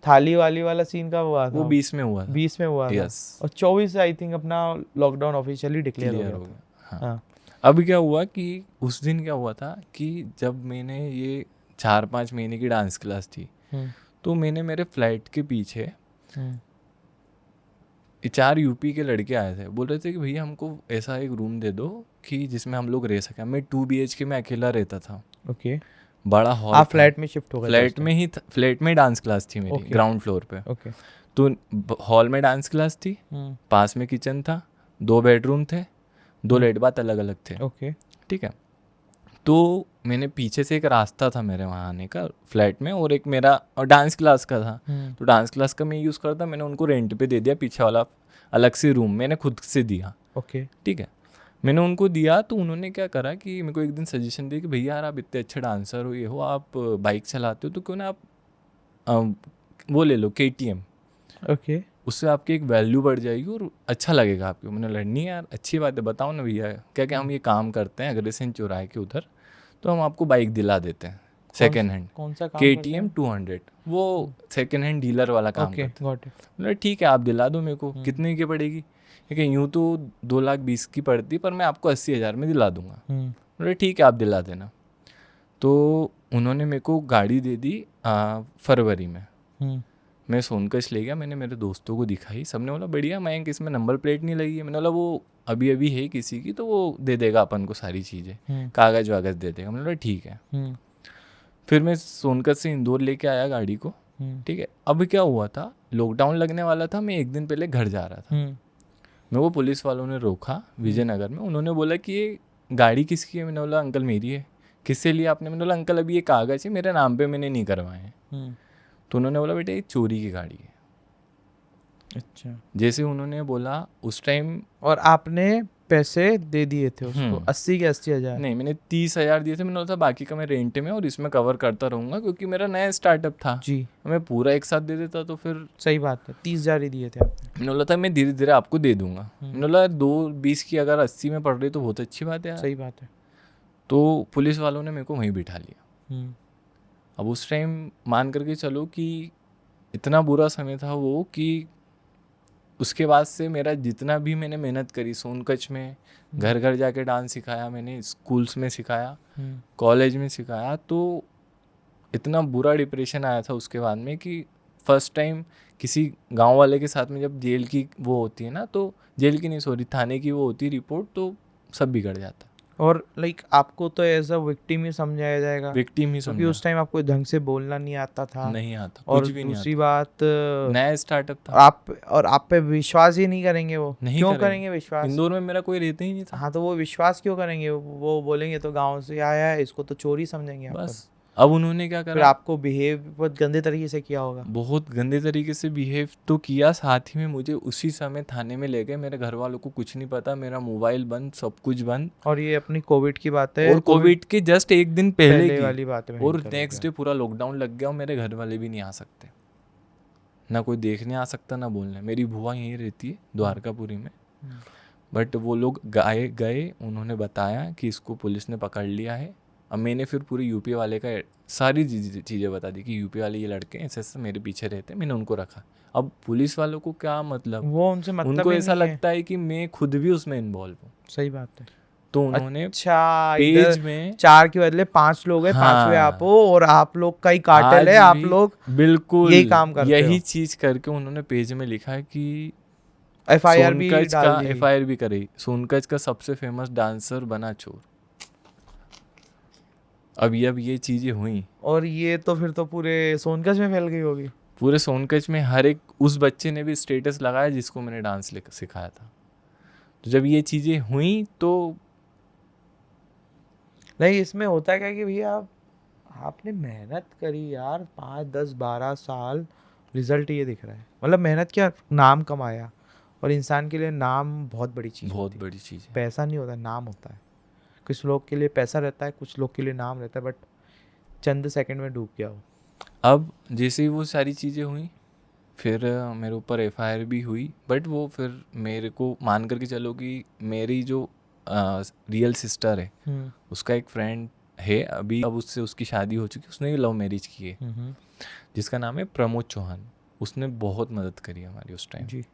थाली वाली वाला सीन का हुआ था। वो 20 में हुआ था। 20 में हुआ था। यस और 24 आई थिंक अपना लॉकडाउन ऑफिशियली डिक्लेयर हो क्लियर गया हो था। गया। हाँ। हाँ। अब क्या हुआ कि उस दिन क्या हुआ था कि जब मैंने ये 4-5 महीने की डांस क्लास थी तो मैंने मेरे फ्लैट के पीछे 4 यूपी के लड़के आए थे। बोल रहे थे कि भैया हमको ऐसा एक रूम दे दो कि जिसमें हम लोग रह सकें। मैं 2 BHK में अकेला रहता था। ओके। बड़ा हॉल आप फ्लैट में शिफ्ट हो गए? फ्लैट में डांस क्लास थी मेरी ग्राउंड फ्लोर पे। ओके। तो हॉल में डांस क्लास थी, पास में किचन था, 2 बेडरूम थे, 2 लेट बाथ अलग अलग थे। ओके। ठीक है। तो मैंने पीछे से एक रास्ता था मेरे वहाँ आने का फ्लैट में और एक मेरा और डांस क्लास का था। तो डांस क्लास का मैं यूज़ करता, मैंने उनको रेंट पे दे दिया पीछे वाला अलग से रूम मैंने खुद से दिया। ओके। ठीक है। मैंने उनको दिया तो उन्होंने क्या करा कि मेरे को एक दिन सजेशन दिया कि भैया यार आप इतने अच्छे डांसर हो, ये हो, आप बाइक चलाते हो तो क्यों ना आप वो ले लो KTM। ओके। उससे आपकी एक वैल्यू बढ़ जाएगी और अच्छा लगेगा आपको। मैंने लड़नी यार अच्छी बात है, बताओ ना भैया क्या क्या हम ये काम करते हैं अग्रसेन चौराहे के उधर, तो हम आपको बाइक दिला देते हैं सेकेंड हैंड। कौन सा काम KTM 200 वो सेकेंड हैंड डीलर वाला काम करते हैं। Got it. बोले ठीक है आप दिला दो मेरे को। कितने की पड़ेगी? ठीक है यूँ तो 2,20,000 की पड़ती पर मैं आपको 80,000 में दिला दूंगा। बोले ठीक है आप दिला देना। तो उन्होंने मेरे को गाड़ी दे दी फरवरी में। मैं सोनकश ले गया, मैंने मेरे दोस्तों को दिखाई, सबने बोला बढ़िया मयंक इसमें नंबर प्लेट नहीं लगी है। मैंने बोला वो अभी अभी है किसी की तो वो दे देगा अपन को सारी चीज़ें, कागज़ वागज़ दे देगा। मैंने बोला ठीक है। फिर मैं सोनकश से इंदौर लेके आया गाड़ी को। ठीक है। अब क्या हुआ था लॉकडाउन लगने वाला था, मैं एक दिन पहले घर जा रहा था। मेरे को पुलिस वालों ने रोका विजयनगर में। उन्होंने बोला कि ये गाड़ी किसकी है? मैंने बोला अंकल मेरी है। किससे लिया आपने? मैंने बोला अंकल अभी ये कागज़ है मेरे नाम पे, मैंने नहीं करवाए हैं। तो उन्होंने बोला बेटा ये चोरी की गाड़ी है। अच्छा। जैसे उन्होंने बोला उस टाइम। और आपने पैसे दे दिए थे उसको 80 के 80,000? नहीं मैंने 30,000 दिए थे। मैंने बोला था बाकी का मैं रेंट में और इसमें कवर करता रहूँगा क्योंकि मेरा नया स्टार्टअप था जी। मैं पूरा एक साथ दे देता तो फिर सही बात है। 30,000 ही दिए थे आपने। मैंने बोला था मैं धीरे धीरे आपको दे दूंगा। मैंने बोला 2,20 की अगर 80 में पड़ रही तो बहुत अच्छी बात है यार। सही बात है। तो पुलिस वालों ने मेरे को वहीं बिठा लिया। अब उस टाइम मान करके चलो कि इतना बुरा समय था वो कि उसके बाद से मेरा जितना भी मैंने मेहनत करी सोनकच्छ में, घर घर जाके डांस सिखाया मैंने, स्कूल्स में सिखाया, कॉलेज में सिखाया, तो इतना बुरा डिप्रेशन आया था उसके बाद में कि फर्स्ट टाइम किसी गांव वाले के साथ में जब जेल की वो होती है ना, तो जेल की नहीं सॉरी थाने की वो होती है रिपोर्ट, तो सब बिगड़ जाता। और लाइक आपको तो एज अ विक्टिम ही समझाया जाएगा, विक्टिम ही क्योंकि समझा, उस टाइम आपको ढंग से बोलना नहीं आता था, नहीं आता, और कुछ भी नहीं दूसरी आता, बात नया स्टार्टअप था, आप पे विश्वास ही नहीं करेंगे वो, नहीं क्यों करेंगे। करेंगे विश्वास? इंदौर में मेरा कोई रहता ही नहीं था। हाँ, तो वो विश्वास क्यों करेंगे? वो बोलेंगे तो गांव से आया है, इसको तो चोरी समझेंगे आपको। बस अब उन्होंने क्या फिर करा, आपको बिहेव बहुत गंदे तरीके से किया होगा। बहुत गंदे तरीके से बिहेव तो किया, साथ ही में मुझे उसी समय थाने में ले गए। मेरे घर वालों को कुछ नहीं पता, मेरा मोबाइल बंद, सब कुछ बंद, और ये अपनी कोविड की बात है, और कोविड के जस्ट एक दिन पहले पहले की, वाली बात है, और भयंकर हो नेक्स्ट गया। डे पूरा लॉकडाउन लग गया और मेरे घर वाले भी नहीं आ सकते, ना कोई देखने आ सकता ना बोलने। मेरी बुआ यहीं रहती है द्वारकापुरी में, बट वो लोग गए, उन्होंने बताया कि इसको पुलिस ने पकड़ लिया है। अब मैंने फिर पूरे यूपी वाले का सारी चीज़ें बता दी कि यूपी वाले ये लड़के ऐसे ऐसे मेरे पीछे रहते, मैंने उनको रखा। अब पुलिस वालों को क्या मतलब, वो उनसे मतलब उनको ही ऐसा नहीं है। लगता है कि मैं खुद भी उसमें इन्वॉल्व हूँ। सही बात है। तो उन्होंने अच्छा, पेज इधर में 4 के बदले 5 लोग हैं, हाँ, 5वें आप हो, और आप लोग का ही कार्टेल है, आज आप भी लोग बिल्कुल यही काम करते यही हो। चीज करके उन्होंने पेज में लिखा है कि FIR भी सोनकच्छ डाल का दी। FIR भी करी, सोनकच्छ का सबसे फेमस डांसर बना चोर। अब ये चीजें हुई, और ये तो फिर तो पूरे सोनकच्छ में फैल गई होगी। पूरे सोनकच्छ में हर एक, उस बच्चे ने भी स्टेटस लगाया जिसको मैंने डांस सिखाया था। तो जब ये चीजें हुई तो नहीं, इसमें होता क्या कि भैया आपने मेहनत करी यार 5, 10, 12 साल, रिजल्ट ये दिख रहा है। मतलब मेहनत क्या, नाम कमाया, और इंसान के लिए नाम बहुत बड़ी चीज़ बहुत होती है। बड़ी चीज है। पैसा नहीं होता, नाम होता है। कुछ लोग के लिए पैसा रहता है, कुछ लोग के लिए नाम रहता है, बट चंद सेकंड में डूब गया वो। अब जैसे ही वो सारी चीज़ें हुई, फिर मेरे ऊपर FIR भी हुई, बट वो फिर मेरे को मान करके चलो कि मेरी जो रियल सिस्टर है उसका एक फ्रेंड है अभी, अब उससे उसकी शादी हो चुकी है, उसने लव मैरिज की है, जिसका नाम है प्रमोद चौहान। उसने बहुत मदद करी हमारी उस टाइम। जी।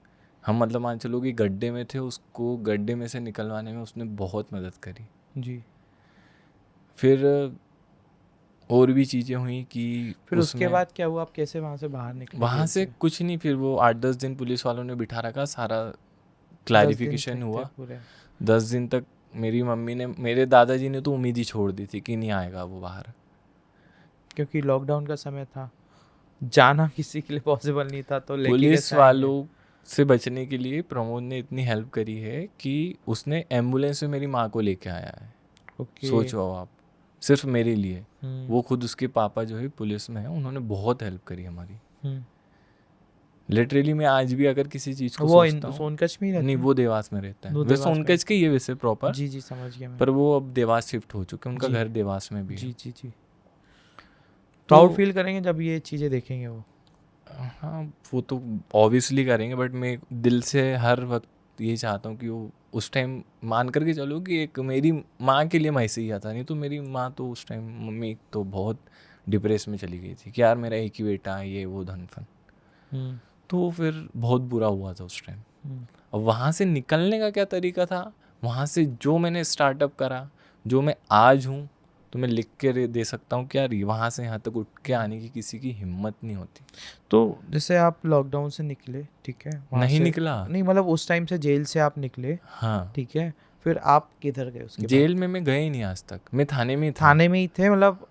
हम मतलब मान चलो कि गड्ढे में थे, उसको गड्ढे में से निकलवाने में उसने बहुत मदद करी। जी। फिर और भी चीज़ें हुई कि फिर उसके बाद क्या हुआ? आप कैसे वहाँ से बाहर निकले? वहाँ जेल से कुछ नहीं, फिर वो 8-10 दिन पुलिस वालों ने बिठा रखा, सारा क्लैरिफिकेशन हुआ। 10 दिन तक मेरी मम्मी ने, मेरे दादाजी ने तो उम्मीद ही छोड़ दी थी कि नहीं आएगा वो बाहर, क्योंकि लॉकडाउन का समय था, जाना किसी के लिए पॉसिबल नहीं था, तो लेके पुलिस कैसे आएंगे? वालों से बचने के लिए प्रमोद ने इतनी हेल्प करी है कि उसने एम्बुलेंस में मेरी माँ को लेके आया है। ओके। सोचो आप, सिर्फ मेरे लिए। हम्म। वो खुद, उसके पापा जो है पुलिस में है, उन्होंने बहुत हेल्प करी हमारी। हम्म। लिटरली मैं आज भी अगर किसी चीज़ को वो सोचता हूँ, सोनकच्छ में ही रहते नहीं हैं? वो देवास में रहता है, वो वे देवास में सोनकच्छ के ये वैसे प्रॉपर, जी जी, समझ गया मैं। पर वो अब देवास शिफ्ट हो चुके हैं, उनका जी। घर देवास में भी है। जी जी जी। तो प्राउड फील करेंगे जब ये चीज़ें देखेंगे वो। हाँ, वो तो ऑब्वियसली करेंगे, बट मैं दिल से हर वक्त ये चाहता हूँ कि वो उस टाइम मान करके चलो कि एक मेरी माँ के लिए मैं ऐसे ही आता, नहीं तो मेरी माँ तो उस टाइम, मम्मी तो बहुत डिप्रेस में चली गई थी कि यार मेरा एक ही बेटा है, ये वो धन फन। तो फिर बहुत बुरा हुआ था उस टाइम। अब वहाँ से निकलने का क्या तरीका था, वहाँ से जो मैंने स्टार्टअप करा, जो मैं आज हूँ, तो मैं लिख के दे सकता हूँ कि यार वहाँ से यहाँ तक उठ के आने की किसी की हिम्मत नहीं होती। तो जैसे आप लॉकडाउन से निकले, ठीक है, वहाँ नहीं से निकला, नहीं, मतलब उस टाइम से जेल से आप निकले, हाँ, ठीक है, फिर आप किधर गए उसके बाद? जेल में मैं गया ही नहीं आज तक, मैं थाने में ही था। थाने में ही थे, मतलब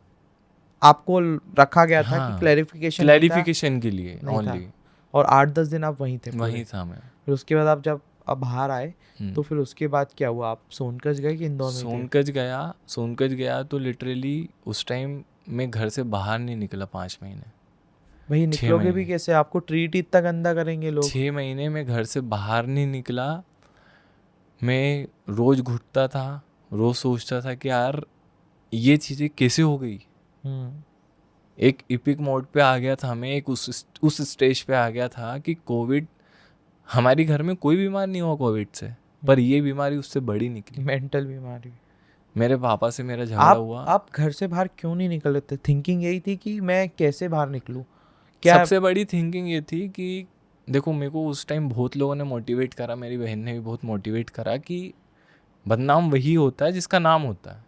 आपको रखा गया था हाँ, कि क्लैरिफिकेशन क्लैरिफिकेशन के लिए नहीं था। ओनली, और 8-10 दिन आप वहीं थे पूरे? वहीं था मैं। फिर उसके बाद आप जब अब बाहर आए, तो फिर उसके बाद क्या हुआ? आप सोनकच्छ गए कि इंदौर में थे? सोनकच्छ गया तो लिटरली उस टाइम मैं घर से बाहर नहीं निकला 5 महीने। वही निकलोगे भी महीने। कैसे? आपको ट्रीट इतना गंदा करेंगे लोग। 6 महीने में घर से बाहर नहीं निकला। मैं रोज घुटता था, रोज सोचता था कि यार ये चीज़ें कैसे हो गई। एक इपिक मोड पे आ गया था मैं, एक उस स्टेज पे आ गया था कि कोविड, हमारे घर में कोई बीमार नहीं हुआ कोविड से, पर ये बीमारी उससे बड़ी निकली, मेंटल बीमारी। मेरे पापा से मेरा झगड़ा हुआ। आप घर से बाहर क्यों नहीं निकल रहे थे? थिंकिंग यही थी कि मैं कैसे बाहर निकलूं? क्या सबसे बड़ी थिंकिंग ये थी कि देखो मेरे को उस टाइम बहुत लोगों ने मोटिवेट करा, मेरी बहन ने भी बहुत मोटिवेट करा कि बदनाम वही होता है जिसका नाम होता है।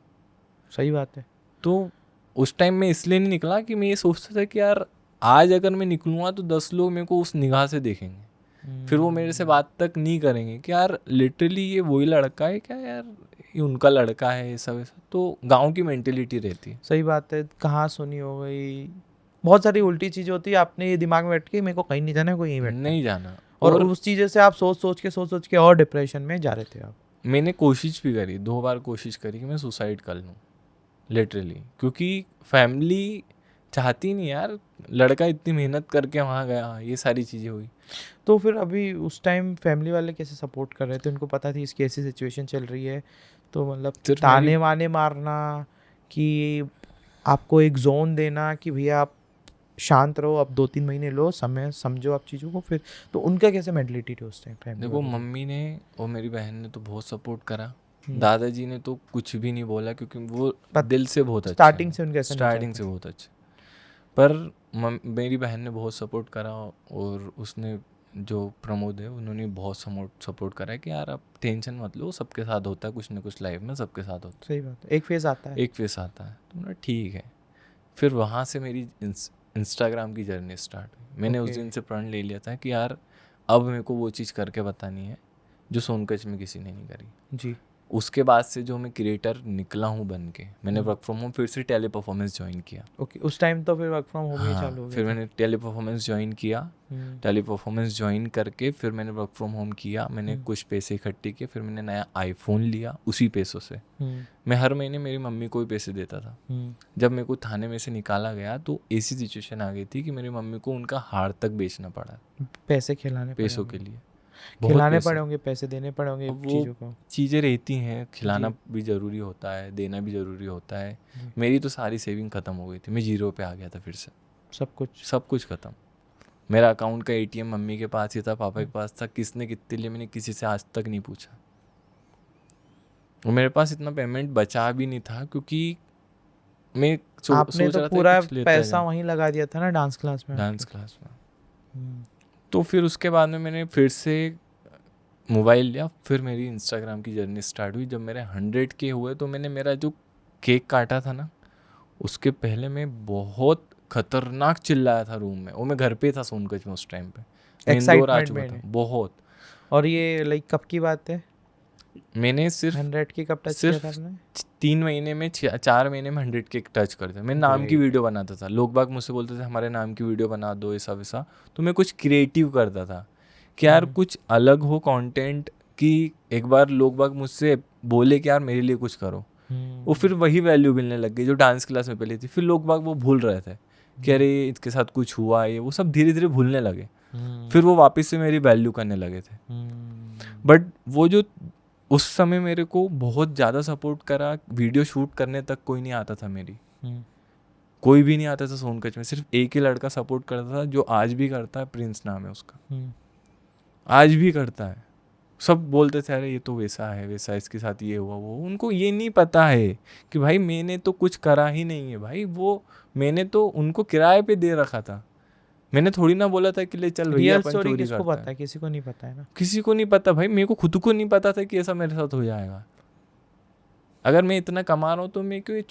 सही बात है। तो उस टाइम मैं इसलिए नहीं निकला कि मैं ये सोचता था कि यार आज अगर मैं निकलूँगा तो 10 लोग मेरे को उस निगाह से देखेंगे, फिर वो मेरे से बात तक नहीं करेंगे कि यार लिटरली ये वही लड़का है क्या, यार ये उनका लड़का है, ये सब ऐसा। तो गांव की मेंटेलिटी रहती है। सही बात है। कहाँ सुनी हो गई, बहुत सारी उल्टी चीज़ होती है। आपने ये दिमाग में बैठ के मेरे को कहीं नहीं जाना, कोई यहीं बैठना है। नहीं जाना। और उस चीज़ें से आप सोच के और डिप्रेशन में जा रहे थे आप। मैंने कोशिश भी करी, 2 बार कोशिश करी कि मैं सुसाइड कर लूँ लिटरली, क्योंकि फैमिली चाहती नहीं यार, लड़का इतनी मेहनत करके वहाँ गया, ये सारी चीज़ें हुई। तो फिर अभी उस टाइम फैमिली वाले कैसे सपोर्ट कर रहे थे? उनको पता थी इसकी ऐसी सिचुएशन चल रही है, तो मतलब सिर्फ ताने वाने मारना कि आपको एक जोन देना कि भैया आप शांत रहो, अब 2-3 महीने लो समय, समझो आप चीज़ों को, फिर तो उनका कैसे मेंटलिटी थी उस टाइम फैमिली देखो वालों की? मम्मी ने और मेरी बहन ने तो बहुत सपोर्ट करा, हम्म। दादाजी ने तो कुछ भी नहीं बोला क्योंकि वो पत- दिल से बहुत अच्छे स्टार्टिंग हैं। से उनके ऐसा स्टार्टिंग नेचर से था। बहुत अच्छे। पर मेरी बहन ने बहुत सपोर्ट करा, और उसने जो प्रमोद है उन्होंने बहुत सपोर्ट करा है कि यार आप टेंशन मत लो, सबके साथ होता है कुछ ना कुछ लाइफ में, सबके साथ होता सही बात है, एक फेज आता है, है। एक फेस आता है। तो मैंने ठीक है। फिर वहाँ से मेरी इंस्टाग्राम की जर्नी स्टार्ट हुई। मैंने उस Okay. दिन से प्रण ले लिया था कि यार अब मेरे को वो चीज़ करके बतानी है जो सोनकच में किसी ने नहीं करी। जी। उसके बाद से जो मैं क्रिएटर निकला हूँ बन के, मैंने वर्क फ्रॉम होम फिर से टेली परफॉर्मेंस ज्वाइन किया। ओके, उस टाइम तो फिर वर्क फ्रॉम होम ही हाँ, चालू हो फिर गया था। मैंने टेली परफॉर्मेंस ज्वाइन किया। हम्म, टेली परफॉर्मेंस ज्वाइन करके फिर मैंने वर्क फ्रॉम होम किया। मैंने कुछ पैसे इकट्ठे किए, फिर मैंने नया आईफोन लिया उसी पैसों से। मैं हर महीने मेरी मम्मी को ही पैसे देता था। जब मेरे को थाने में से निकाला गया तो ऐसी सिचुएशन आ गई थी कि मेरी मम्मी को उनका हार तक बेचना पड़ा पैसे खिलाने पैसों पड़े के लिए। होंगे। खिलाने पड़े होंगे, पैसे देने पड़े होंगे अब वो चीज़ों को। चीज़ें रहती हैं, खिलाना भी ज़रूरी होता है, देना भी ज़रूरी होता है। मेरी तो सारी सेविंग ख़त्म हो गई थी, मैं 0 पे आ गया था फिर से। सब कुछ ख़त्म। मेरा अकाउंट का ATM मम्मी के पास ही था, पापा के पास था। किसने कितने लिए मैंने किसी से आज तक नहीं पूछा। और मेरे पास इतना पेमेंट बचा भी नहीं था क्योंकि मैं आपने सोच तो रहा था पूरा कुछ लेता पैसा जाऊं वहीं लगा दिया था ना डांस क्लास में। डांस क्लास में। तो फिर उसके बाद में मैंने फिर से मोबाइल लिया, फिर मेरी इंस्टाग्राम की जर्नी स्टार्ट हुई। जब मेरे 100K हुए तो मैंने मेरा जो केक काटा था ना, उसके पहले मैं बहुत खतरनाक चिल्लाया था रूम में। वो मैं घर पे था सोनकच में उस टाइम पे, मैं इंदौर आ चुका था बहुत। और ये लाइक कब की बात है? मैंने सिर्फ 100K कब टच किया था आपने? 3 महीने में 4 महीने में 100K टच कर दिया। मैं नाम की वीडियो बनाता था, लोग बाग मुझसे बोलते थे हमारे नाम की वीडियो बना दो, ऐसा वैसा। तो मैं कुछ क्रिएटिव करता था कि यार कुछ अलग हो कंटेंट, कि एक बार लोग बाग मुझसे बोले कि यार मेरे लिए कुछ करो। वो फिर वही वैल्यू मिलने लग गई जो डांस क्लास में पहले थी। फिर लोग बाग वो भूल रहे थे कि अरे इसके साथ कुछ हुआ है, वो सब धीरे धीरे भूलने लगे। फिर वो वापस से मेरी वैल्यू करने लगे थे। बट वो जो उस समय मेरे को बहुत ज़्यादा सपोर्ट करा, वीडियो शूट करने तक कोई नहीं आता था मेरी, कोई भी नहीं आता था सोनकच में। सिर्फ एक ही लड़का सपोर्ट करता था जो आज भी करता है, प्रिंस नाम है उसका, आज भी करता है। सब बोलते थे अरे ये तो वैसा है वैसा, इसके साथ ये हुआ वो। उनको ये नहीं पता है कि भाई मैंने तो कुछ करा ही नहीं है भाई। वो मैंने तो उनको किराए पे दे रखा था, मैंने थोड़ी ना बोला था कि ले चल भैया अपन चोरी किसको करते पता है? किसी को नहीं पता है ना। किसी को नहीं पता भाई। मेरे को खुद को नहीं पता था कि ऐसा मेरे साथ हो जाएगा। अगर मैं इतना कमा रहा हूँ तो मैं क्यों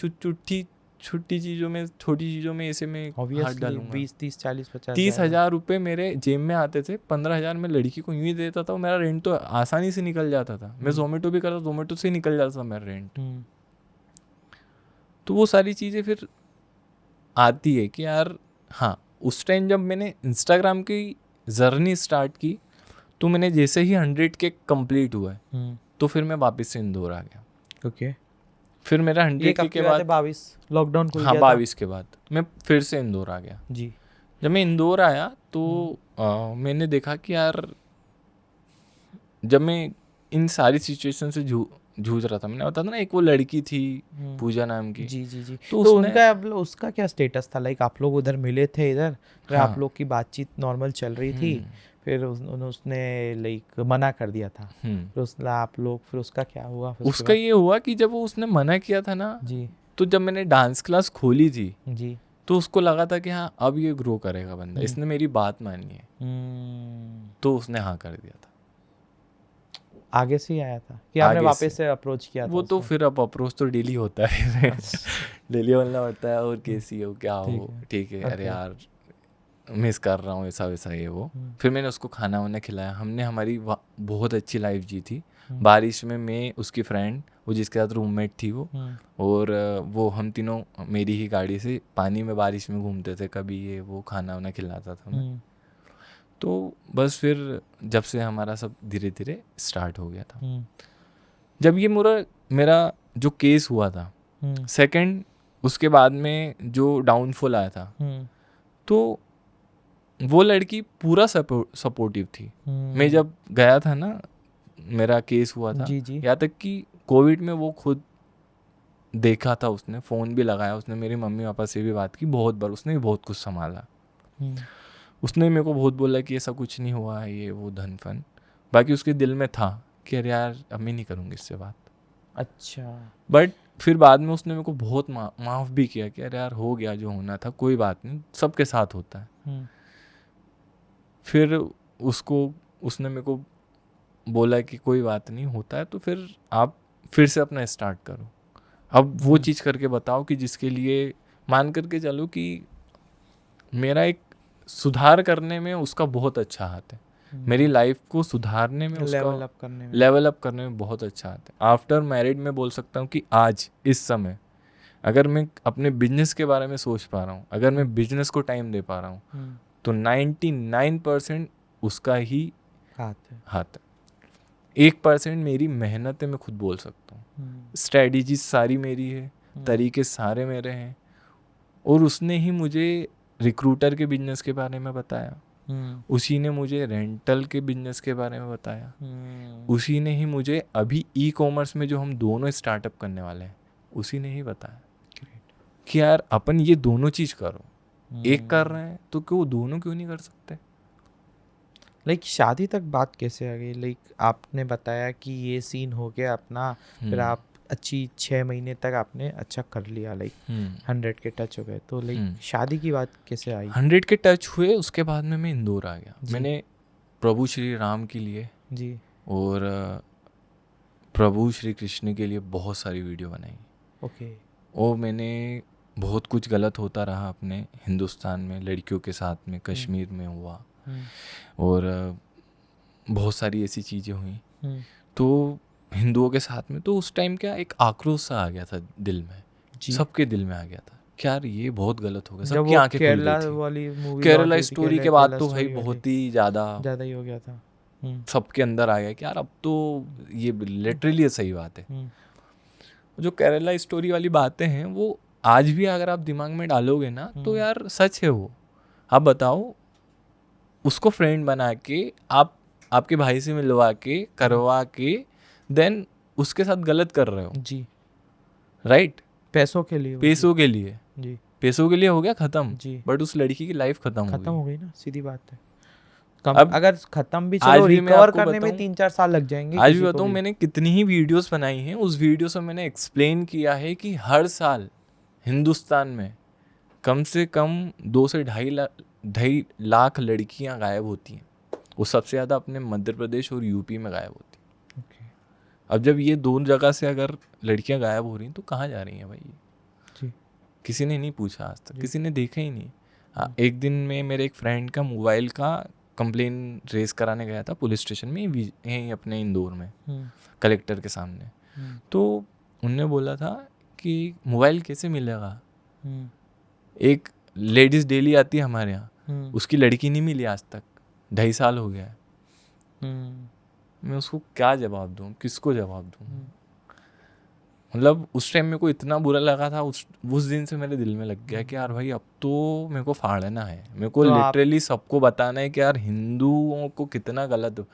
छोटी चीज़ों में, छोटी चीज़ों में ऐसे में हाथ डालूंगा। 20, 30, 40, 50 30,000 रुपये मेरे जेब में आते थे। 15,000 मैं लड़की को यूँ ही देता था, मेरा रेंट तो आसानी से निकल जाता था। मैं जोमेटो भी करता, जोमेटो से ही निकल जाता था मेरा रेंट। तो वो सारी चीज़ें फिर आती है कि यार हाँ, उस टाइम जब मैंने इंस्टाग्राम की जर्नी स्टार्ट की तो मैंने जैसे ही 100K कंप्लीट हुआ तो फिर मैं वापस से इंदौर आ गया। ओके। फिर मेरा 100K के बाद 22 लॉकडाउन खुल हाँ गया था। 22 के बाद मैं फिर से इंदौर आ गया जी। जब मैं इंदौर आया तो मैंने देखा कि यार जब मैं इन सारी सिचुएशन से जूझ रहा था, मैंने बताया था ना एक वो लड़की थी पूजा नाम की। जी। तो उसका क्या स्टेटस था? लाइक आप लोग उधर मिले थे इधर, फिर आप लोग की बातचीत नॉर्मल चल रही थी, फिर उसने लाइक मना कर दिया था, फिर आप लोग, फिर उसका क्या हुआ? उसका ये हुआ कि जब वो उसने मना किया था ना जी, तो जब मैंने डांस क्लास खोली थी जी, तो उसको लगा था कि हाँ अब ये ग्रो करेगा बंदा, इसने मेरी बात मानी है, तो उसने हाँ कर दिया था। आगे से ही आया था कि आपने आगे वापस से अप्रोच किया था वो तो उसको? फिर अब अप्रोच तो डेली होता है डेली बोलना पड़ता है, और कैसी हो, क्या ठीक हो, है। ठीक है, अरे Okay. यार मिस कर रहा हूँ, ऐसा वैसा ये वो। फिर मैंने उसको खाना वाना खिलाया, हमने हमारी बहुत अच्छी लाइफ जी थी। बारिश में मैं, उसकी फ्रेंड, वो जिसके साथ रूममेट थी वो, और वो हम तीनों मेरी ही गाड़ी से पानी में बारिश में घूमते थे, कभी ये वो खाना वाना खिलाता था मैं। तो बस फिर जब से हमारा सब धीरे धीरे स्टार्ट हो गया था। जब ये मेरा जो केस हुआ था सेकंड, उसके बाद में जो डाउनफॉल आया था, तो वो लड़की पूरा सपोर्टिव थी। मैं जब गया था ना, मेरा केस हुआ था, जी। यहाँ तक कि कोविड में वो खुद देखा था, उसने फ़ोन भी लगाया, उसने मेरी मम्मी पापा से भी बात की बहुत बार, उसने भी बहुत कुछ संभाला। उसने मेरे को बहुत बोला कि ऐसा कुछ नहीं हुआ है, ये वो धन फन। बाकी उसके दिल में था कि अरे यार अब मैं नहीं करूँगी इससे बात। अच्छा। बट फिर बाद में उसने मेरे को बहुत माफ़ भी किया कि अरे यार हो गया जो होना था, कोई बात नहीं, सबके साथ होता है। फिर उसने मेरे को बोला कि कोई बात नहीं होता है, तो फिर आप फिर से अपना स्टार्ट करो। अब वो चीज़ करके बताओ कि जिसके लिए मान करके चलो कि मेरा एक सुधार करने में उसका बहुत अच्छा हाथ है, मेरी लाइफ को सुधारने में, उसका लेवल अप करने में बहुत अच्छा हाथ है। आफ्टर मैरिड मैं बोल सकता हूँ कि आज इस समय अगर मैं अपने बिजनेस के बारे में सोच पा रहा हूँ, अगर मैं बिजनेस को टाइम दे पा रहा हूँ, तो 99% उसका ही हाथ है। 1% मेरी मेहनत है, मैं खुद बोल सकता हूँ। स्ट्रेटजी सारी मेरी है, तरीके सारे मेरे हैं, और उसने ही मुझे रिक्रूटर के बिजनेस के बारे में बताया, उसी ने मुझे रेंटल के बिजनेस के बारे में बताया, उसी ने ही मुझे अभी ई कॉमर्स में जो हम दोनों स्टार्टअप करने वाले हैं, उसी ने ही बताया कि यार अपन ये दोनों चीज़ करो, एक कर रहे हैं तो क्यों दोनों क्यों नहीं कर सकते। लाइक शादी तक बात कैसे आ गई? लाइक आपने बताया कि ये सीन हो गया अपना, फिर आप अच्छी 6 महीने तक आपने अच्छा कर लिया, लाइक 100 के टच हो गए, तो लाइक शादी की बात कैसे आई? 100 के टच हुए, उसके बाद में मैं इंदौर आ गया। मैंने प्रभु श्री राम के लिए जी और प्रभु श्री कृष्ण के लिए बहुत सारी वीडियो बनाई। ओके। और मैंने बहुत कुछ गलत होता रहा अपने हिंदुस्तान में, लड़कियों के साथ में, कश्मीर में हुआ, और बहुत सारी ऐसी चीज़ें हुई तो हिंदुओं के साथ में। तो उस टाइम क्या एक आक्रोश सा आ गया था दिल में, सबके दिल में आ गया था कि यार ये बहुत गलत हो गया, सबकी आंखें खुल गई थी। वाली मूवी केरला स्टोरी के बाद तो भाई बहुत ही ज़्यादा ही हो गया था, सबके अंदर आ गया कि यार अब तो ये लिटरली सही बात है। जो केरला स्टोरी वाली बातें हैं वो आज भी अगर आप दिमाग में डालोगे ना तो यार सच है वो। आप बताओ, उसको फ्रेंड बना के आप आपके भाई से मिलवा के करवा के देन उसके साथ गलत कर रहे हो जी, राइट, पैसों के लिए जी, पैसों के लिए हो गया खत्म जी, बट उस लड़की की लाइफ खत्म हो गई ना, सीधी बात है। अब अगर खत्म भी चलो, रिकवर करने में 3-4 साल लग जाएंगे। आज भी बताऊँ, मैंने कितनी ही वीडियोस बनाई हैं, उस वीडियो से मैंने एक्सप्लेन किया है कि हर साल हिंदुस्तान में कम से कम 2 से 2.5 लाख लड़कियां गायब होती हैं। वो सबसे ज़्यादा अपने मध्य प्रदेश और यूपी में गायब होती हैं। अब जब ये दोनों जगह से अगर लड़कियां गायब हो रही हैं तो कहाँ जा रही हैं भाई जी? किसी ने नहीं पूछा आज तक, किसी ने देखा ही नहीं। एक दिन में मेरे एक फ्रेंड का मोबाइल का कंप्लेन रेज कराने गया था पुलिस स्टेशन में, यहीं अपने इंदौर में कलेक्टर के सामने। तो उनने बोला था कि मोबाइल कैसे मिलेगा, एक लेडीज़ डेली आती है हमारे यहाँ, उसकी लड़की नहीं मिली आज तक, 2.5 साल हो गया है। मैं उसको क्या जवाब दूँ, किसको जवाब दूँ? मतलब उस टाइम मेरे को इतना बुरा लगा था, उस दिन से मेरे दिल में लग गया कि यार भाई अब तो मेरे को फाड़ना है, मेरे को लिटरली सबको बताना है कि यार हिंदुओं को कितना गलत